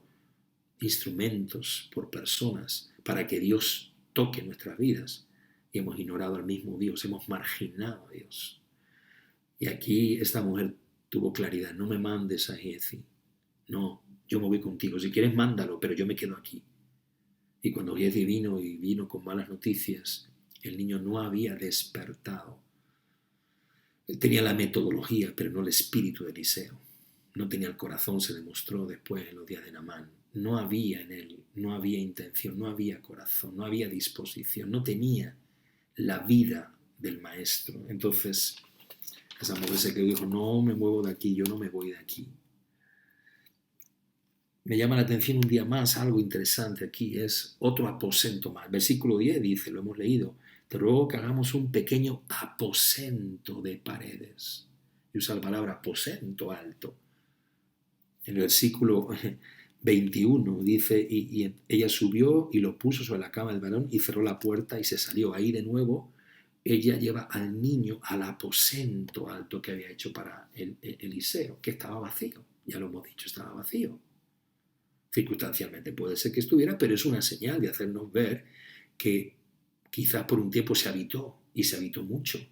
Speaker 2: instrumentos, por personas, para que Dios toque nuestras vidas. Y hemos ignorado al mismo Dios, hemos marginado a Dios. Y aquí esta mujer tuvo claridad, no me mandes a Giezi, no, yo me voy contigo, si quieres mándalo, pero yo me quedo aquí. Y cuando Giezi vino con malas noticias, el niño no había despertado. Él tenía la metodología, pero no el espíritu de Eliseo. No tenía el corazón, se demostró después en los días de Naamán. No había en él, no había intención, no había corazón, no había disposición, no tenía la vida del maestro. Entonces, esa mujer se quedó y dijo, no me muevo de aquí, yo no me voy de aquí. Me llama la atención un día más algo interesante aquí, es otro aposento más. Versículo 10 dice, lo hemos leído, te ruego que hagamos un pequeño aposento de paredes. Y usa la palabra aposento alto. En el versículo 21 dice, y ella subió y lo puso sobre la cama del varón y cerró la puerta y se salió. Ahí de nuevo ella lleva al niño al aposento alto que había hecho para Eliseo, que estaba vacío. Ya lo hemos dicho, estaba vacío. Circunstancialmente puede ser que estuviera, pero es una señal de hacernos ver que quizás por un tiempo se habitó, y se habitó mucho,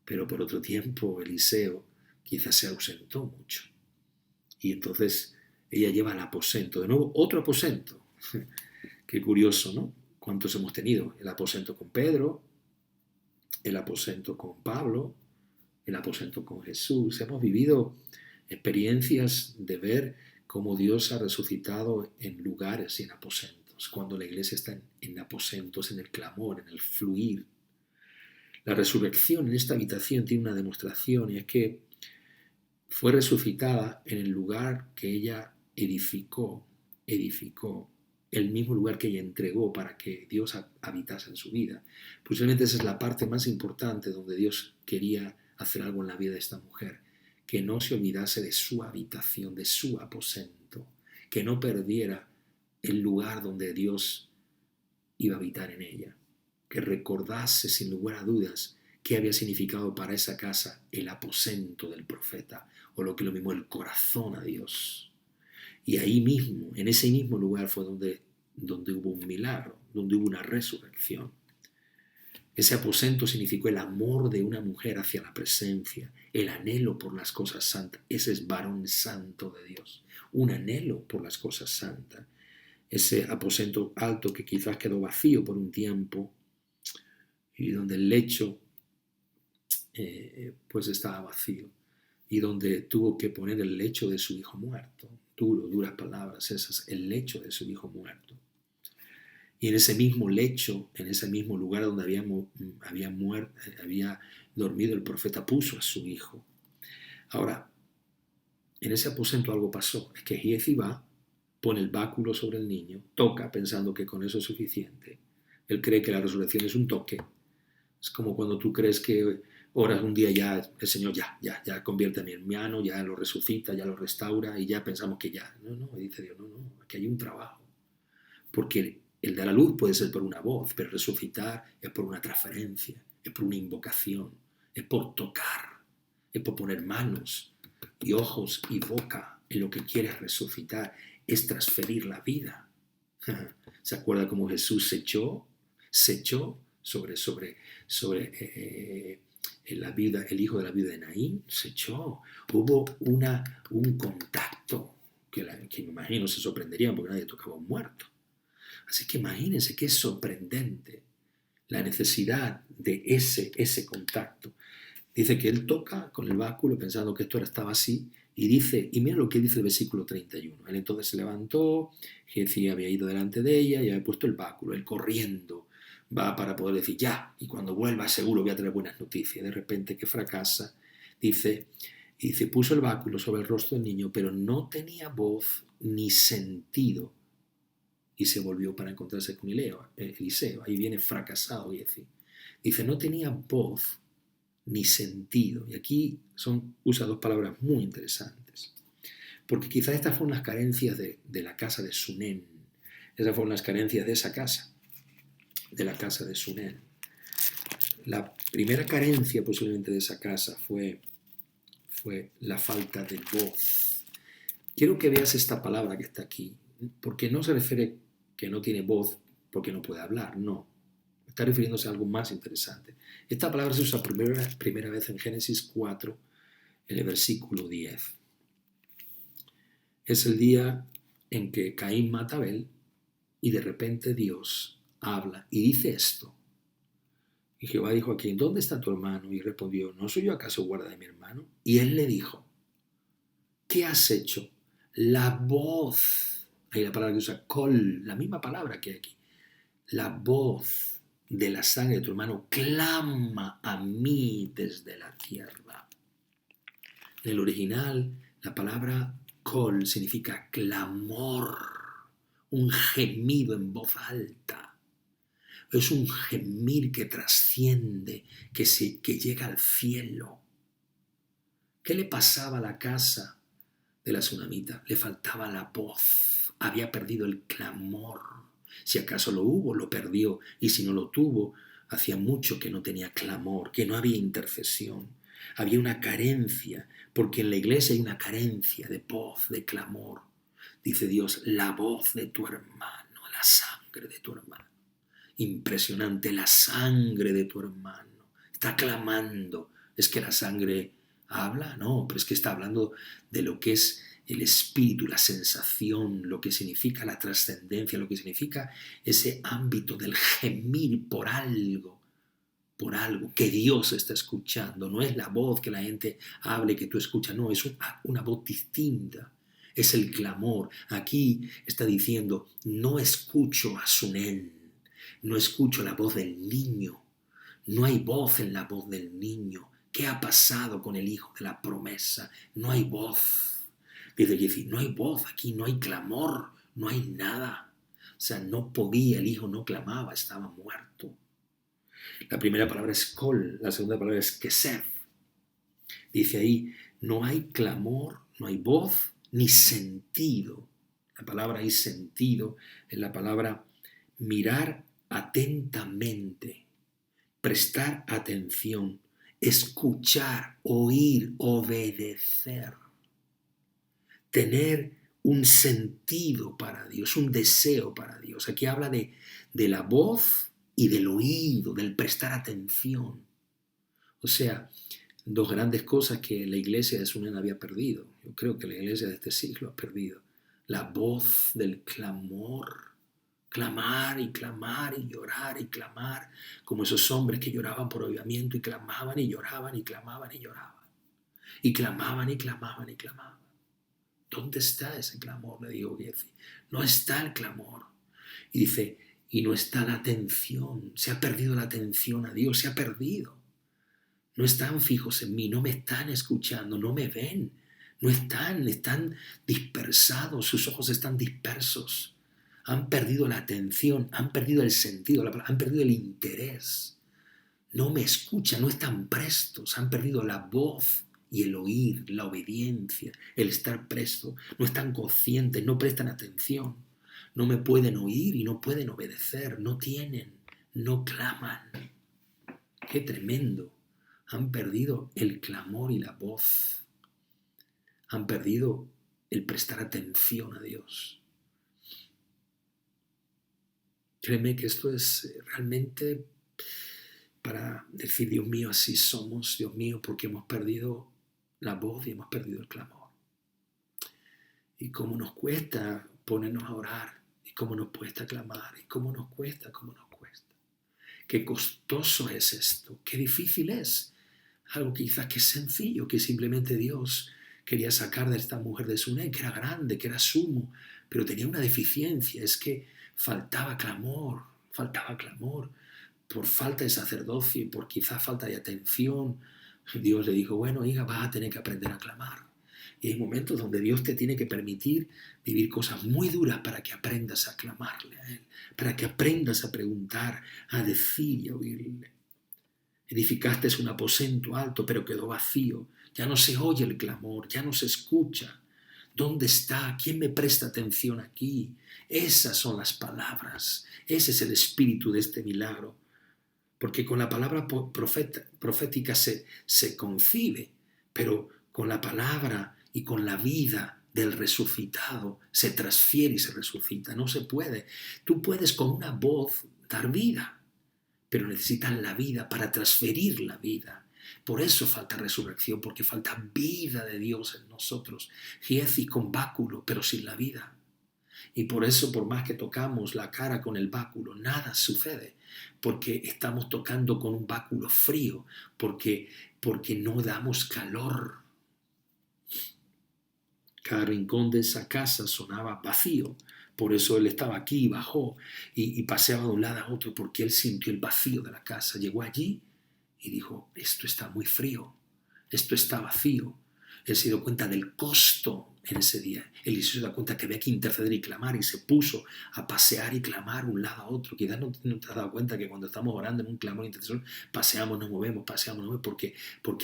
Speaker 2: pero por otro tiempo Eliseo quizás se ausentó mucho. Y entonces ella lleva al aposento, de nuevo otro aposento. Qué curioso, ¿no? ¿Cuántos hemos tenido? El aposento con Pedro, el aposento con Pablo, el aposento con Jesús. Hemos vivido experiencias de ver cómo Dios ha resucitado en lugares y en aposentos, cuando la iglesia está en aposentos, en el clamor, en el fluir. La resurrección en esta habitación tiene una demostración, y es que fue resucitada en el lugar que ella edificó, el mismo lugar que ella entregó para que Dios habitase en su vida. Posiblemente esa es la parte más importante donde Dios quería hacer algo en la vida de esta mujer, que no se olvidase de su habitación, de su aposento, que no perdiera el lugar donde Dios iba a habitar en ella, que recordase sin lugar a dudas qué había significado para esa casa el aposento del profeta, o lo que lo mismo, el corazón a Dios. Y ahí mismo, en ese mismo lugar fue donde hubo un milagro, donde hubo una resurrección. Ese aposento significó el amor de una mujer hacia la presencia, el anhelo por las cosas santas. Ese es varón santo de Dios, un anhelo por las cosas santas. Ese aposento alto que quizás quedó vacío por un tiempo y donde el lecho pues estaba vacío, y donde tuvo que poner el lecho de su hijo muerto. Duras palabras esas, el lecho de su hijo muerto. Y en ese mismo lecho, en ese mismo lugar donde había dormido el profeta, puso a su hijo. Ahora, en ese aposento algo pasó. Es que Giezi va, pone el báculo sobre el niño, toca pensando que con eso es suficiente. Él cree que la resurrección es un toque. Es como cuando tú crees que oras un día, ya el Señor ya convierte a mi hermano, ya lo resucita, ya lo restaura, y ya pensamos que ya. No, dice Dios, no, aquí hay un trabajo. Porque el dar a luz puede ser por una voz, pero resucitar es por una transferencia, es por una invocación, es por tocar, es por poner manos y ojos y boca en lo que quieres resucitar, es transferir la vida. ¿Se acuerda cómo Jesús se echó sobre la vida, el hijo de la viuda de Naín? Se echó. Hubo un contacto que me imagino se sorprenderían porque nadie tocaba a un muerto. Así que imagínense qué sorprendente la necesidad de ese contacto. Dice que él toca con el báculo pensando que esto estaba así y dice, y mira lo que dice el versículo 31. Él entonces se levantó, Giezi había ido delante de ella y había puesto el báculo, él corriendo va para poder decir ya, y cuando vuelva seguro voy a tener buenas noticias. De repente que fracasa, dice, y dice, puso el báculo sobre el rostro del niño, pero no tenía voz ni sentido. Y se volvió para encontrarse con Eliseo. Ahí viene fracasado Giezi. Dice, no tenía voz ni sentido. Y aquí usa dos palabras muy interesantes. Porque quizás estas fueron las carencias de la casa de Sunem. Esas fueron las carencias de esa casa, de la casa de Sunem. La primera carencia posiblemente de esa casa fue la falta de voz. Quiero que veas esta palabra que está aquí, porque no se refiere que no tiene voz porque no puede hablar, no. Está refiriéndose a algo más interesante. Esta palabra se usa primera vez en Génesis 4, en el versículo 10. Es el día en que Caín mata a Abel y de repente Dios habla y dice esto. Y Jehová dijo a Caín, ¿dónde está tu hermano? Y respondió, ¿no soy yo acaso guarda de mi hermano? Y él le dijo, ¿qué has hecho? La voz, hay la palabra que usa kol, la misma palabra que hay aquí, la voz de la sangre de tu hermano clama a mí desde la tierra. En el original, la palabra kol significa clamor, un gemido en voz alta. Es un gemir que trasciende, que llega al cielo. ¿Qué le pasaba a la casa de la tsunamita? Le faltaba la voz, había perdido el clamor. Si acaso lo hubo, lo perdió, y si no lo tuvo, hacía mucho que no tenía clamor, que no había intercesión. Había una carencia, porque en la iglesia hay una carencia de voz, de clamor. Dice Dios, la voz de tu hermano, la sangre de tu hermano. Impresionante, la sangre de tu hermano. Está clamando. ¿Es que la sangre habla? No, pero es que está hablando de lo que es el espíritu, la sensación, lo que significa la trascendencia, lo que significa ese ámbito del gemir por algo que Dios está escuchando. No es la voz que la gente hable, que tú escuchas, no, es una voz distinta. Es el clamor. Aquí está diciendo, no escucho a Sunem, no escucho la voz del niño, no hay voz en la voz del niño. ¿Qué ha pasado con el hijo de la promesa? No hay voz. Dice Giezi, no hay voz aquí, no hay clamor, no hay nada. O sea, no podía, el hijo no clamaba, estaba muerto. La primera palabra es kol, la segunda palabra es kesef. Dice ahí, no hay clamor, no hay voz, ni sentido. La palabra ahí sentido es la palabra mirar atentamente, prestar atención, escuchar, oír, obedecer, tener un sentido para Dios, un deseo para Dios. Aquí habla de la voz y del oído, del prestar atención. O sea, dos grandes cosas que la iglesia de Sunem había perdido. Yo creo que la iglesia de este siglo ha perdido. La voz del clamor. Clamar y clamar y llorar y clamar, como esos hombres que lloraban por avivamiento y clamaban y lloraban y clamaban y lloraban. Y clamaban y clamaban y clamaban. ¿Dónde está ese clamor? Le digo Giezi. No está el clamor. Y dice, y no está la atención. Se ha perdido la atención a Dios, se ha perdido. No están fijos en mí, no me están escuchando, no me ven. No están dispersados, sus ojos están dispersos. Han perdido la atención, han perdido el sentido, han perdido el interés. No me escuchan, no están prestos, han perdido la voz y el oír, la obediencia, el estar presto. No están conscientes, no prestan atención. No me pueden oír y no pueden obedecer, no tienen, no claman. ¡Qué tremendo! Han perdido el clamor y la voz. Han perdido el prestar atención a Dios. Créeme que esto es realmente para decir, Dios mío, así somos, Dios mío, porque hemos perdido la voz y hemos perdido el clamor. Y cómo nos cuesta ponernos a orar, y cómo nos cuesta clamar, y cómo nos cuesta. Qué costoso es esto, qué difícil es algo quizás que es sencillo, que simplemente Dios quería sacar de esta mujer de Suné, que era grande, que era sumo, pero tenía una deficiencia, es que faltaba clamor por falta de sacerdocio y por quizás falta de atención. Dios le dijo, bueno, hija, vas a tener que aprender a clamar. Y hay momentos donde Dios te tiene que permitir vivir cosas muy duras para que aprendas a clamarle a Él, para que aprendas a preguntar, a decir y a oírle. Edificaste un aposento alto, pero quedó vacío. Ya no se oye el clamor, ya no se escucha. ¿Dónde está? ¿Quién me presta atención aquí? Esas son las palabras. Ese es el espíritu de este milagro. Porque con la palabra profética se concibe, pero con la palabra y con la vida del resucitado se transfiere y se resucita. No se puede. Tú puedes con una voz dar vida, pero necesitas la vida para transferir la vida. Por eso falta resurrección, porque falta vida de Dios en nosotros. Giezi con báculo, pero sin la vida. Y por eso, por más que tocamos la cara con el báculo, nada sucede, porque estamos tocando con un báculo frío, porque no damos calor. Cada rincón de esa casa sonaba vacío. Por eso él estaba aquí, bajó y paseaba de un lado a otro, porque él sintió el vacío de la casa. Llegó allí y dijo, esto está muy frío, esto está vacío. Él se dio cuenta del costo en ese día. Eliseo se da cuenta que había que interceder y clamar y se puso a pasear y clamar un lado a otro. Quizás no te has dado cuenta que cuando estamos orando en un clamor intercesor, paseamos, nos movemos, porque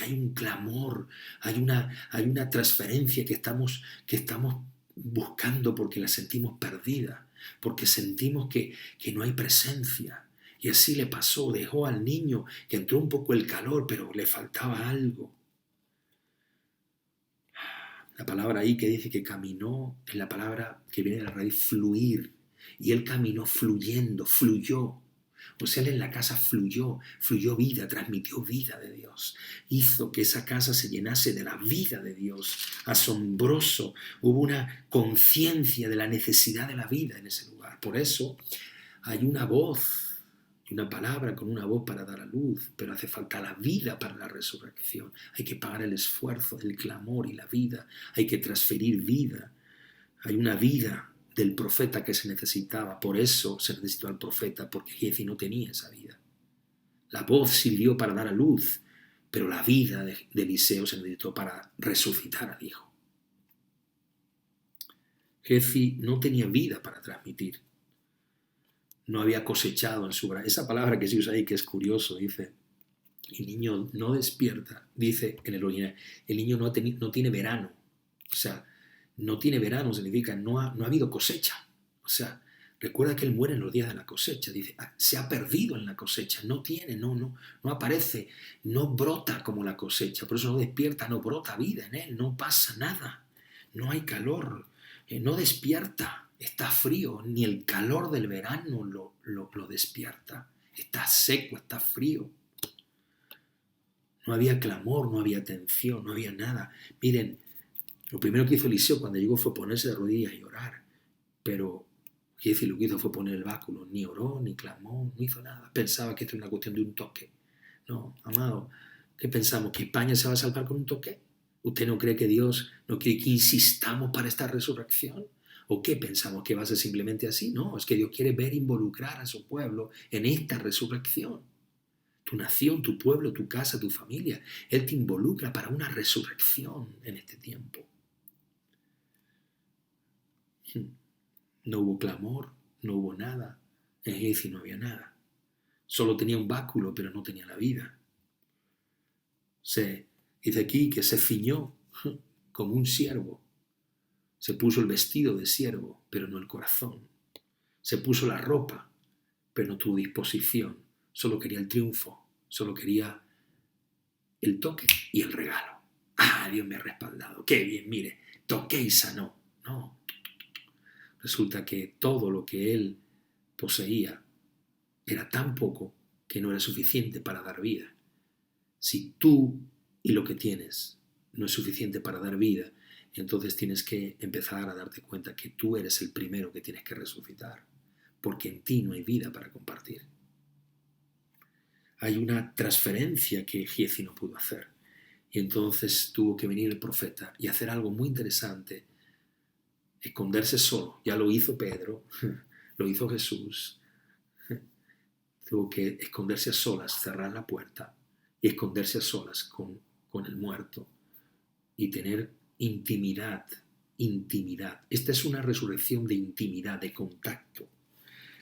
Speaker 2: hay un clamor, hay una transferencia que estamos buscando porque la sentimos perdida, porque sentimos que no hay presencia. Y así le pasó, dejó al niño que entró un poco el calor, pero le faltaba algo. La palabra ahí que dice que caminó es la palabra que viene de la raíz fluir. Y él caminó fluyendo, fluyó. O sea, él en la casa fluyó vida, transmitió vida de Dios. Hizo que esa casa se llenase de la vida de Dios. Asombroso. Hubo una conciencia de la necesidad de la vida en ese lugar. Por eso hay una voz y una palabra con una voz para dar a luz, pero hace falta la vida para la resurrección. Hay que pagar el esfuerzo, el clamor y la vida. Hay que transferir vida. Hay una vida del profeta que se necesitaba. Por eso se necesitó al profeta, porque Giezi no tenía esa vida. La voz sirvió para dar a luz, pero la vida de Eliseo se necesitó para resucitar al hijo. Giezi no tenía vida para transmitir. No había cosechado en su brazo. Esa palabra que se usa ahí, que es curioso, dice, el niño no despierta, dice en el original, el niño no tiene verano. O sea, no tiene verano significa no ha habido cosecha. O sea, recuerda que él muere en los días de la cosecha. Dice, se ha perdido en la cosecha, no aparece, no brota como la cosecha. Por eso no despierta, no brota vida en él, no pasa nada, no hay calor, no despierta. Está frío, ni el calor del verano lo despierta. Está seco, está frío. No había clamor, no había atención, no había nada. Miren, lo primero que hizo Eliseo cuando llegó fue ponerse de rodillas y orar. Pero Giezi lo que hizo fue poner el báculo. Ni oró, ni clamó, no hizo nada. Pensaba que esto era una cuestión de un toque. No, amado, ¿qué pensamos? ¿Que España se va a salvar con un toque? ¿Usted no cree que Dios no quiere que insistamos para esta resurrección? ¿O qué pensamos? ¿Que va a ser simplemente así? No, es que Dios quiere ver involucrar a su pueblo en esta resurrección. Tu nación, tu pueblo, tu casa, tu familia. Él te involucra para una resurrección en este tiempo. No hubo clamor, no hubo nada. En Giezi no había nada. Solo tenía un báculo, pero no tenía la vida. Se dice aquí que se ciñó como un siervo. Se puso el vestido de siervo, pero no el corazón. Se puso la ropa, pero no tuvo disposición. Solo quería el triunfo, solo quería el toque y el regalo. ¡Ah, Dios me ha respaldado! ¡Qué bien! Mire, toqué y sanó. No. Resulta que todo lo que él poseía era tan poco que no era suficiente para dar vida. Si tú y lo que tienes no es suficiente para dar vida, entonces tienes que empezar a darte cuenta que tú eres el primero que tienes que resucitar, porque en ti no hay vida para compartir. Hay una transferencia que Giezi no pudo hacer. Y entonces tuvo que venir el profeta y hacer algo muy interesante, esconderse solo. Ya lo hizo Pedro, lo hizo Jesús. Tuvo que esconderse a solas, cerrar la puerta y esconderse a solas con el muerto y tener intimidad, intimidad. Esta es una resurrección de intimidad, de contacto.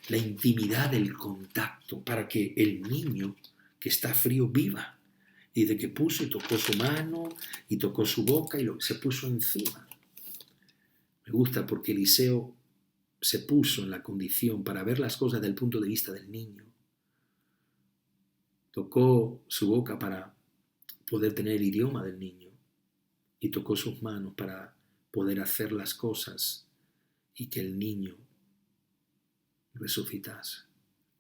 Speaker 2: La intimidad del contacto para que el niño que está frío viva. Y de que puso y tocó su mano y tocó su boca y se puso encima. Me gusta porque Eliseo se puso en la condición para ver las cosas desde el punto de vista del niño. Tocó su boca para poder tener el idioma del niño y tocó sus manos para poder hacer las cosas y que el niño resucitase.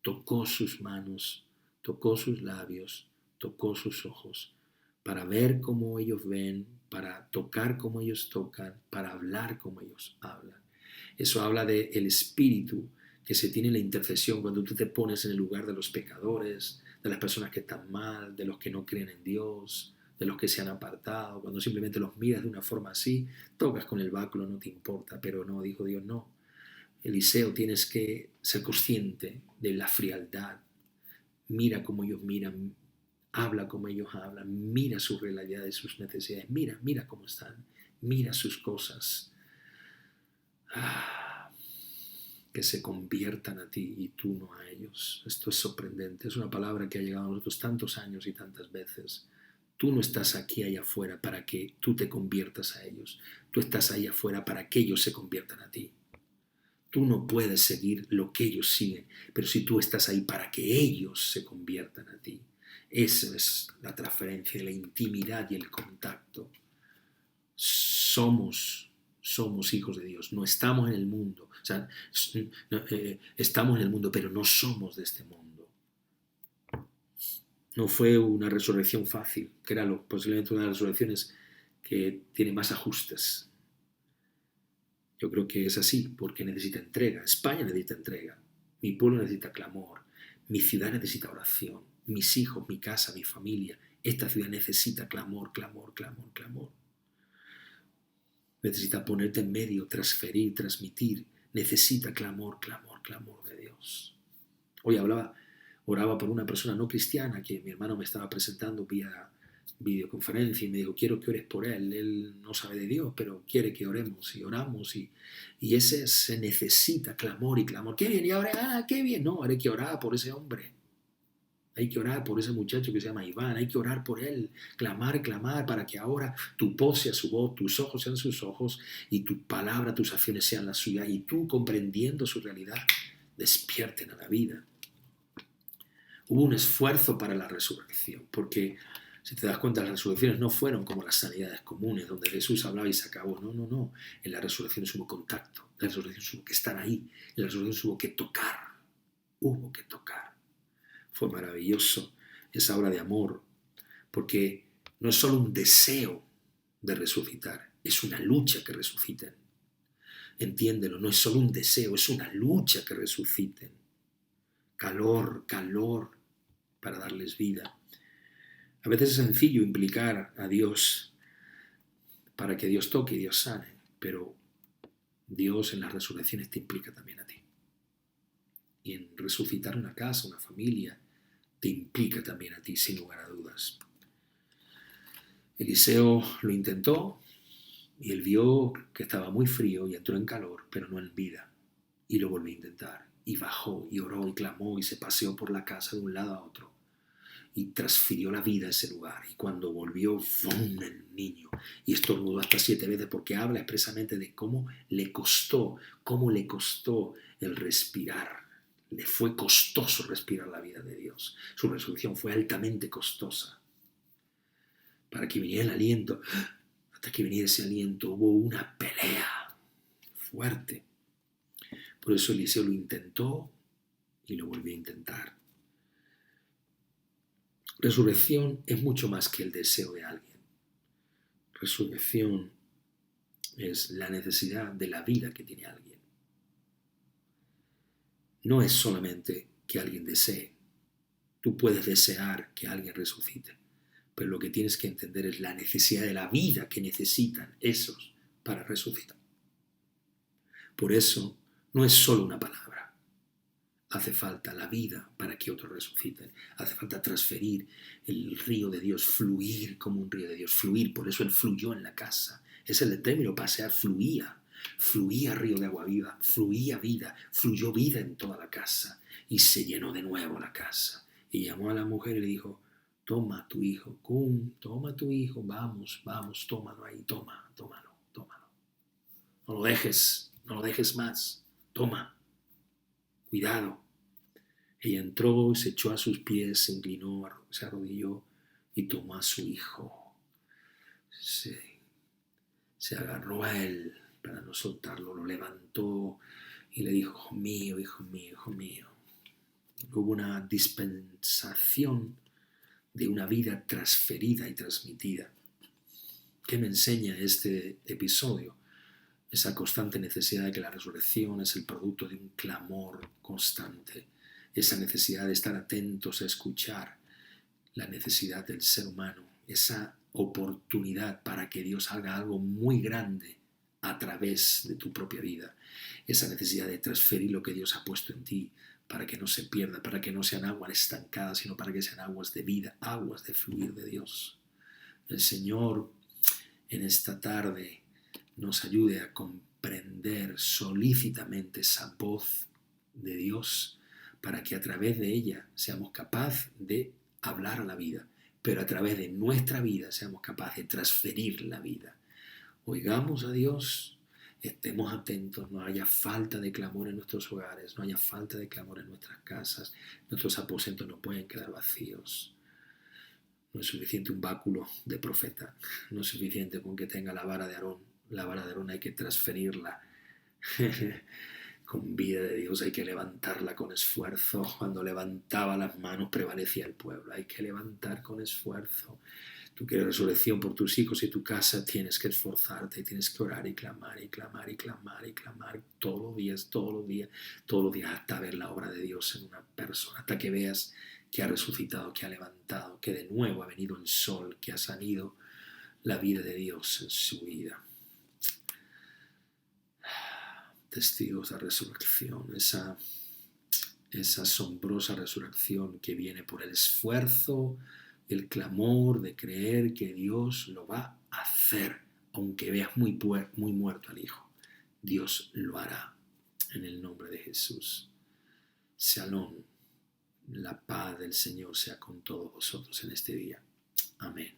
Speaker 2: Tocó sus manos, tocó sus labios, tocó sus ojos, para ver cómo ellos ven, para tocar como ellos tocan, para hablar como ellos hablan. Eso habla del espíritu que se tiene en la intercesión cuando tú te pones en el lugar de los pecadores, de las personas que están mal, de los que no creen en Dios, de los que se han apartado, cuando simplemente los miras de una forma así, tocas con el báculo, no te importa, pero no, dijo Dios, no. Eliseo, tienes que ser consciente de la frialdad. Mira cómo ellos miran, habla como ellos hablan, mira sus realidades, sus necesidades, mira cómo están, mira sus cosas. Que se conviertan a ti y tú no a ellos. Esto es sorprendente, es una palabra que ha llegado a nosotros tantos años y tantas veces. Tú no estás aquí allá afuera para que tú te conviertas a ellos, tú estás allá afuera para que ellos se conviertan a ti. Tú no puedes seguir lo que ellos siguen, pero si tú estás ahí para que ellos se conviertan a ti. Esa es la transferencia, la intimidad y el contacto. Somos hijos de Dios, no estamos en el mundo. O sea, estamos en el mundo, pero no somos de este mundo. No fue una resurrección fácil, que era posiblemente una de las resurrecciones que tiene más ajustes. Yo creo que es así, porque necesita entrega. España necesita entrega. Mi pueblo necesita clamor. Mi ciudad necesita oración. Mis hijos, mi casa, mi familia. Esta ciudad necesita clamor, clamor, clamor, clamor. Necesita ponerte en medio, transferir, transmitir. Necesita clamor, clamor, clamor de Dios. Hoy oraba por una persona no cristiana que mi hermano me estaba presentando vía videoconferencia y me dijo, quiero que ores por él. Él no sabe de Dios, pero quiere que oremos y oramos. Y ese se necesita clamor y clamor. Qué bien, y ahora, qué bien. No, hay que orar por ese hombre. Hay que orar por ese muchacho que se llama Iván, hay que orar por él, clamar, clamar, para que ahora tu voz sea su voz, tus ojos sean sus ojos, y tu palabra, tus acciones sean las suyas, y tú, comprendiendo su realidad, despierten a la vida. Hubo un esfuerzo para la resurrección, porque si te das cuenta, las resurrecciones no fueron como las sanidades comunes, donde Jesús hablaba y se acabó. No. En la resurrección hubo contacto, en la resurrección hubo que estar ahí, en la resurrección hubo que tocar. Fue maravilloso esa obra de amor, porque no es solo un deseo de resucitar, es una lucha que resuciten. Entiéndelo, no es solo un deseo, es una lucha que resuciten. Calor para darles vida. A veces es sencillo implicar a Dios para que Dios toque y Dios sane, pero Dios en las resurrecciones te implica también a ti. Y en resucitar una casa, una familia, te implica también a ti, sin lugar a dudas. Eliseo lo intentó y él vio que estaba muy frío y entró en calor, pero no en vida. Y lo volvió a intentar. Y bajó y oró y clamó y se paseó por la casa de un lado a otro. Y transfirió la vida a ese lugar. Y cuando volvió, ¡fum!, el niño. Y estornudó hasta 7 veces, porque habla expresamente de cómo le costó el respirar. Le fue costoso respirar la vida de Dios. Su resurrección fue altamente costosa. Para que viniera el aliento, hasta que viniera ese aliento, hubo una pelea fuerte. Por eso Eliseo lo intentó y lo volvió a intentar. Resurrección es mucho más que el deseo de alguien. Resurrección es la necesidad de la vida que tiene alguien. No es solamente que alguien desee. Tú puedes desear que alguien resucite, Pero lo que tienes que entender es la necesidad de la vida que necesitan esos para resucitar. Por eso no es solo una palabra. Hace falta la vida para que otros resuciten. Hace falta transferir el río de Dios, fluir como un río de Dios, fluir. Por eso él fluyó en la casa. Es el término pasear, fluía. Fluía río de agua viva, fluía vida, fluyó vida en toda la casa. Y se llenó de nuevo la casa. Y llamó a la mujer y le dijo, toma tu hijo, toma tu hijo, vamos, tómalo ahí, tómalo. No lo dejes más, toma, cuidado. Ella entró, se echó a sus pies, se inclinó, se arrodilló y tomó a su hijo. Se agarró a él para no soltarlo, lo levantó y le dijo, hijo mío, hijo mío, hijo mío. Hubo una dispensación de una vida transferida y transmitida. ¿Qué me enseña este episodio? Esa constante necesidad de que la resurrección es el producto de un clamor constante, esa necesidad de estar atentos a escuchar la necesidad del ser humano, esa oportunidad para que Dios haga algo muy grande a través de tu propia vida, esa necesidad de transferir lo que Dios ha puesto en ti para que no se pierda, para que no sean aguas estancadas, sino para que sean aguas de vida, aguas de fluir de Dios. El Señor en esta tarde nos ayude a comprender solícitamente esa voz de Dios para que a través de ella seamos capaces de hablar a la vida, pero a través de nuestra vida seamos capaces de transferir la vida. Oigamos a Dios, estemos atentos, no haya falta de clamor en nuestros hogares, no haya falta de clamor en nuestras casas, nuestros aposentos no pueden quedar vacíos. No es suficiente un báculo de profeta, no es suficiente con que tenga la vara de Aarón. La vara de Aarón hay que transferirla con vida de Dios, hay que levantarla con esfuerzo. Cuando levantaba las manos prevalecía el pueblo, hay que levantar con esfuerzo. Tú quieres resurrección por tus hijos y tu casa, tienes que esforzarte, tienes que orar y clamar y clamar y clamar y clamar todos los días, hasta ver la obra de Dios en una persona, hasta que veas que ha resucitado, que ha levantado, que de nuevo ha venido el sol, que ha salido la vida de Dios en su vida. Testigos de resurrección, esa asombrosa resurrección que viene por el esfuerzo, el clamor de creer que Dios lo va a hacer, aunque veas muy muerto al Hijo. Dios lo hará en el nombre de Jesús. Shalom, la paz del Señor sea con todos vosotros en este día. Amén.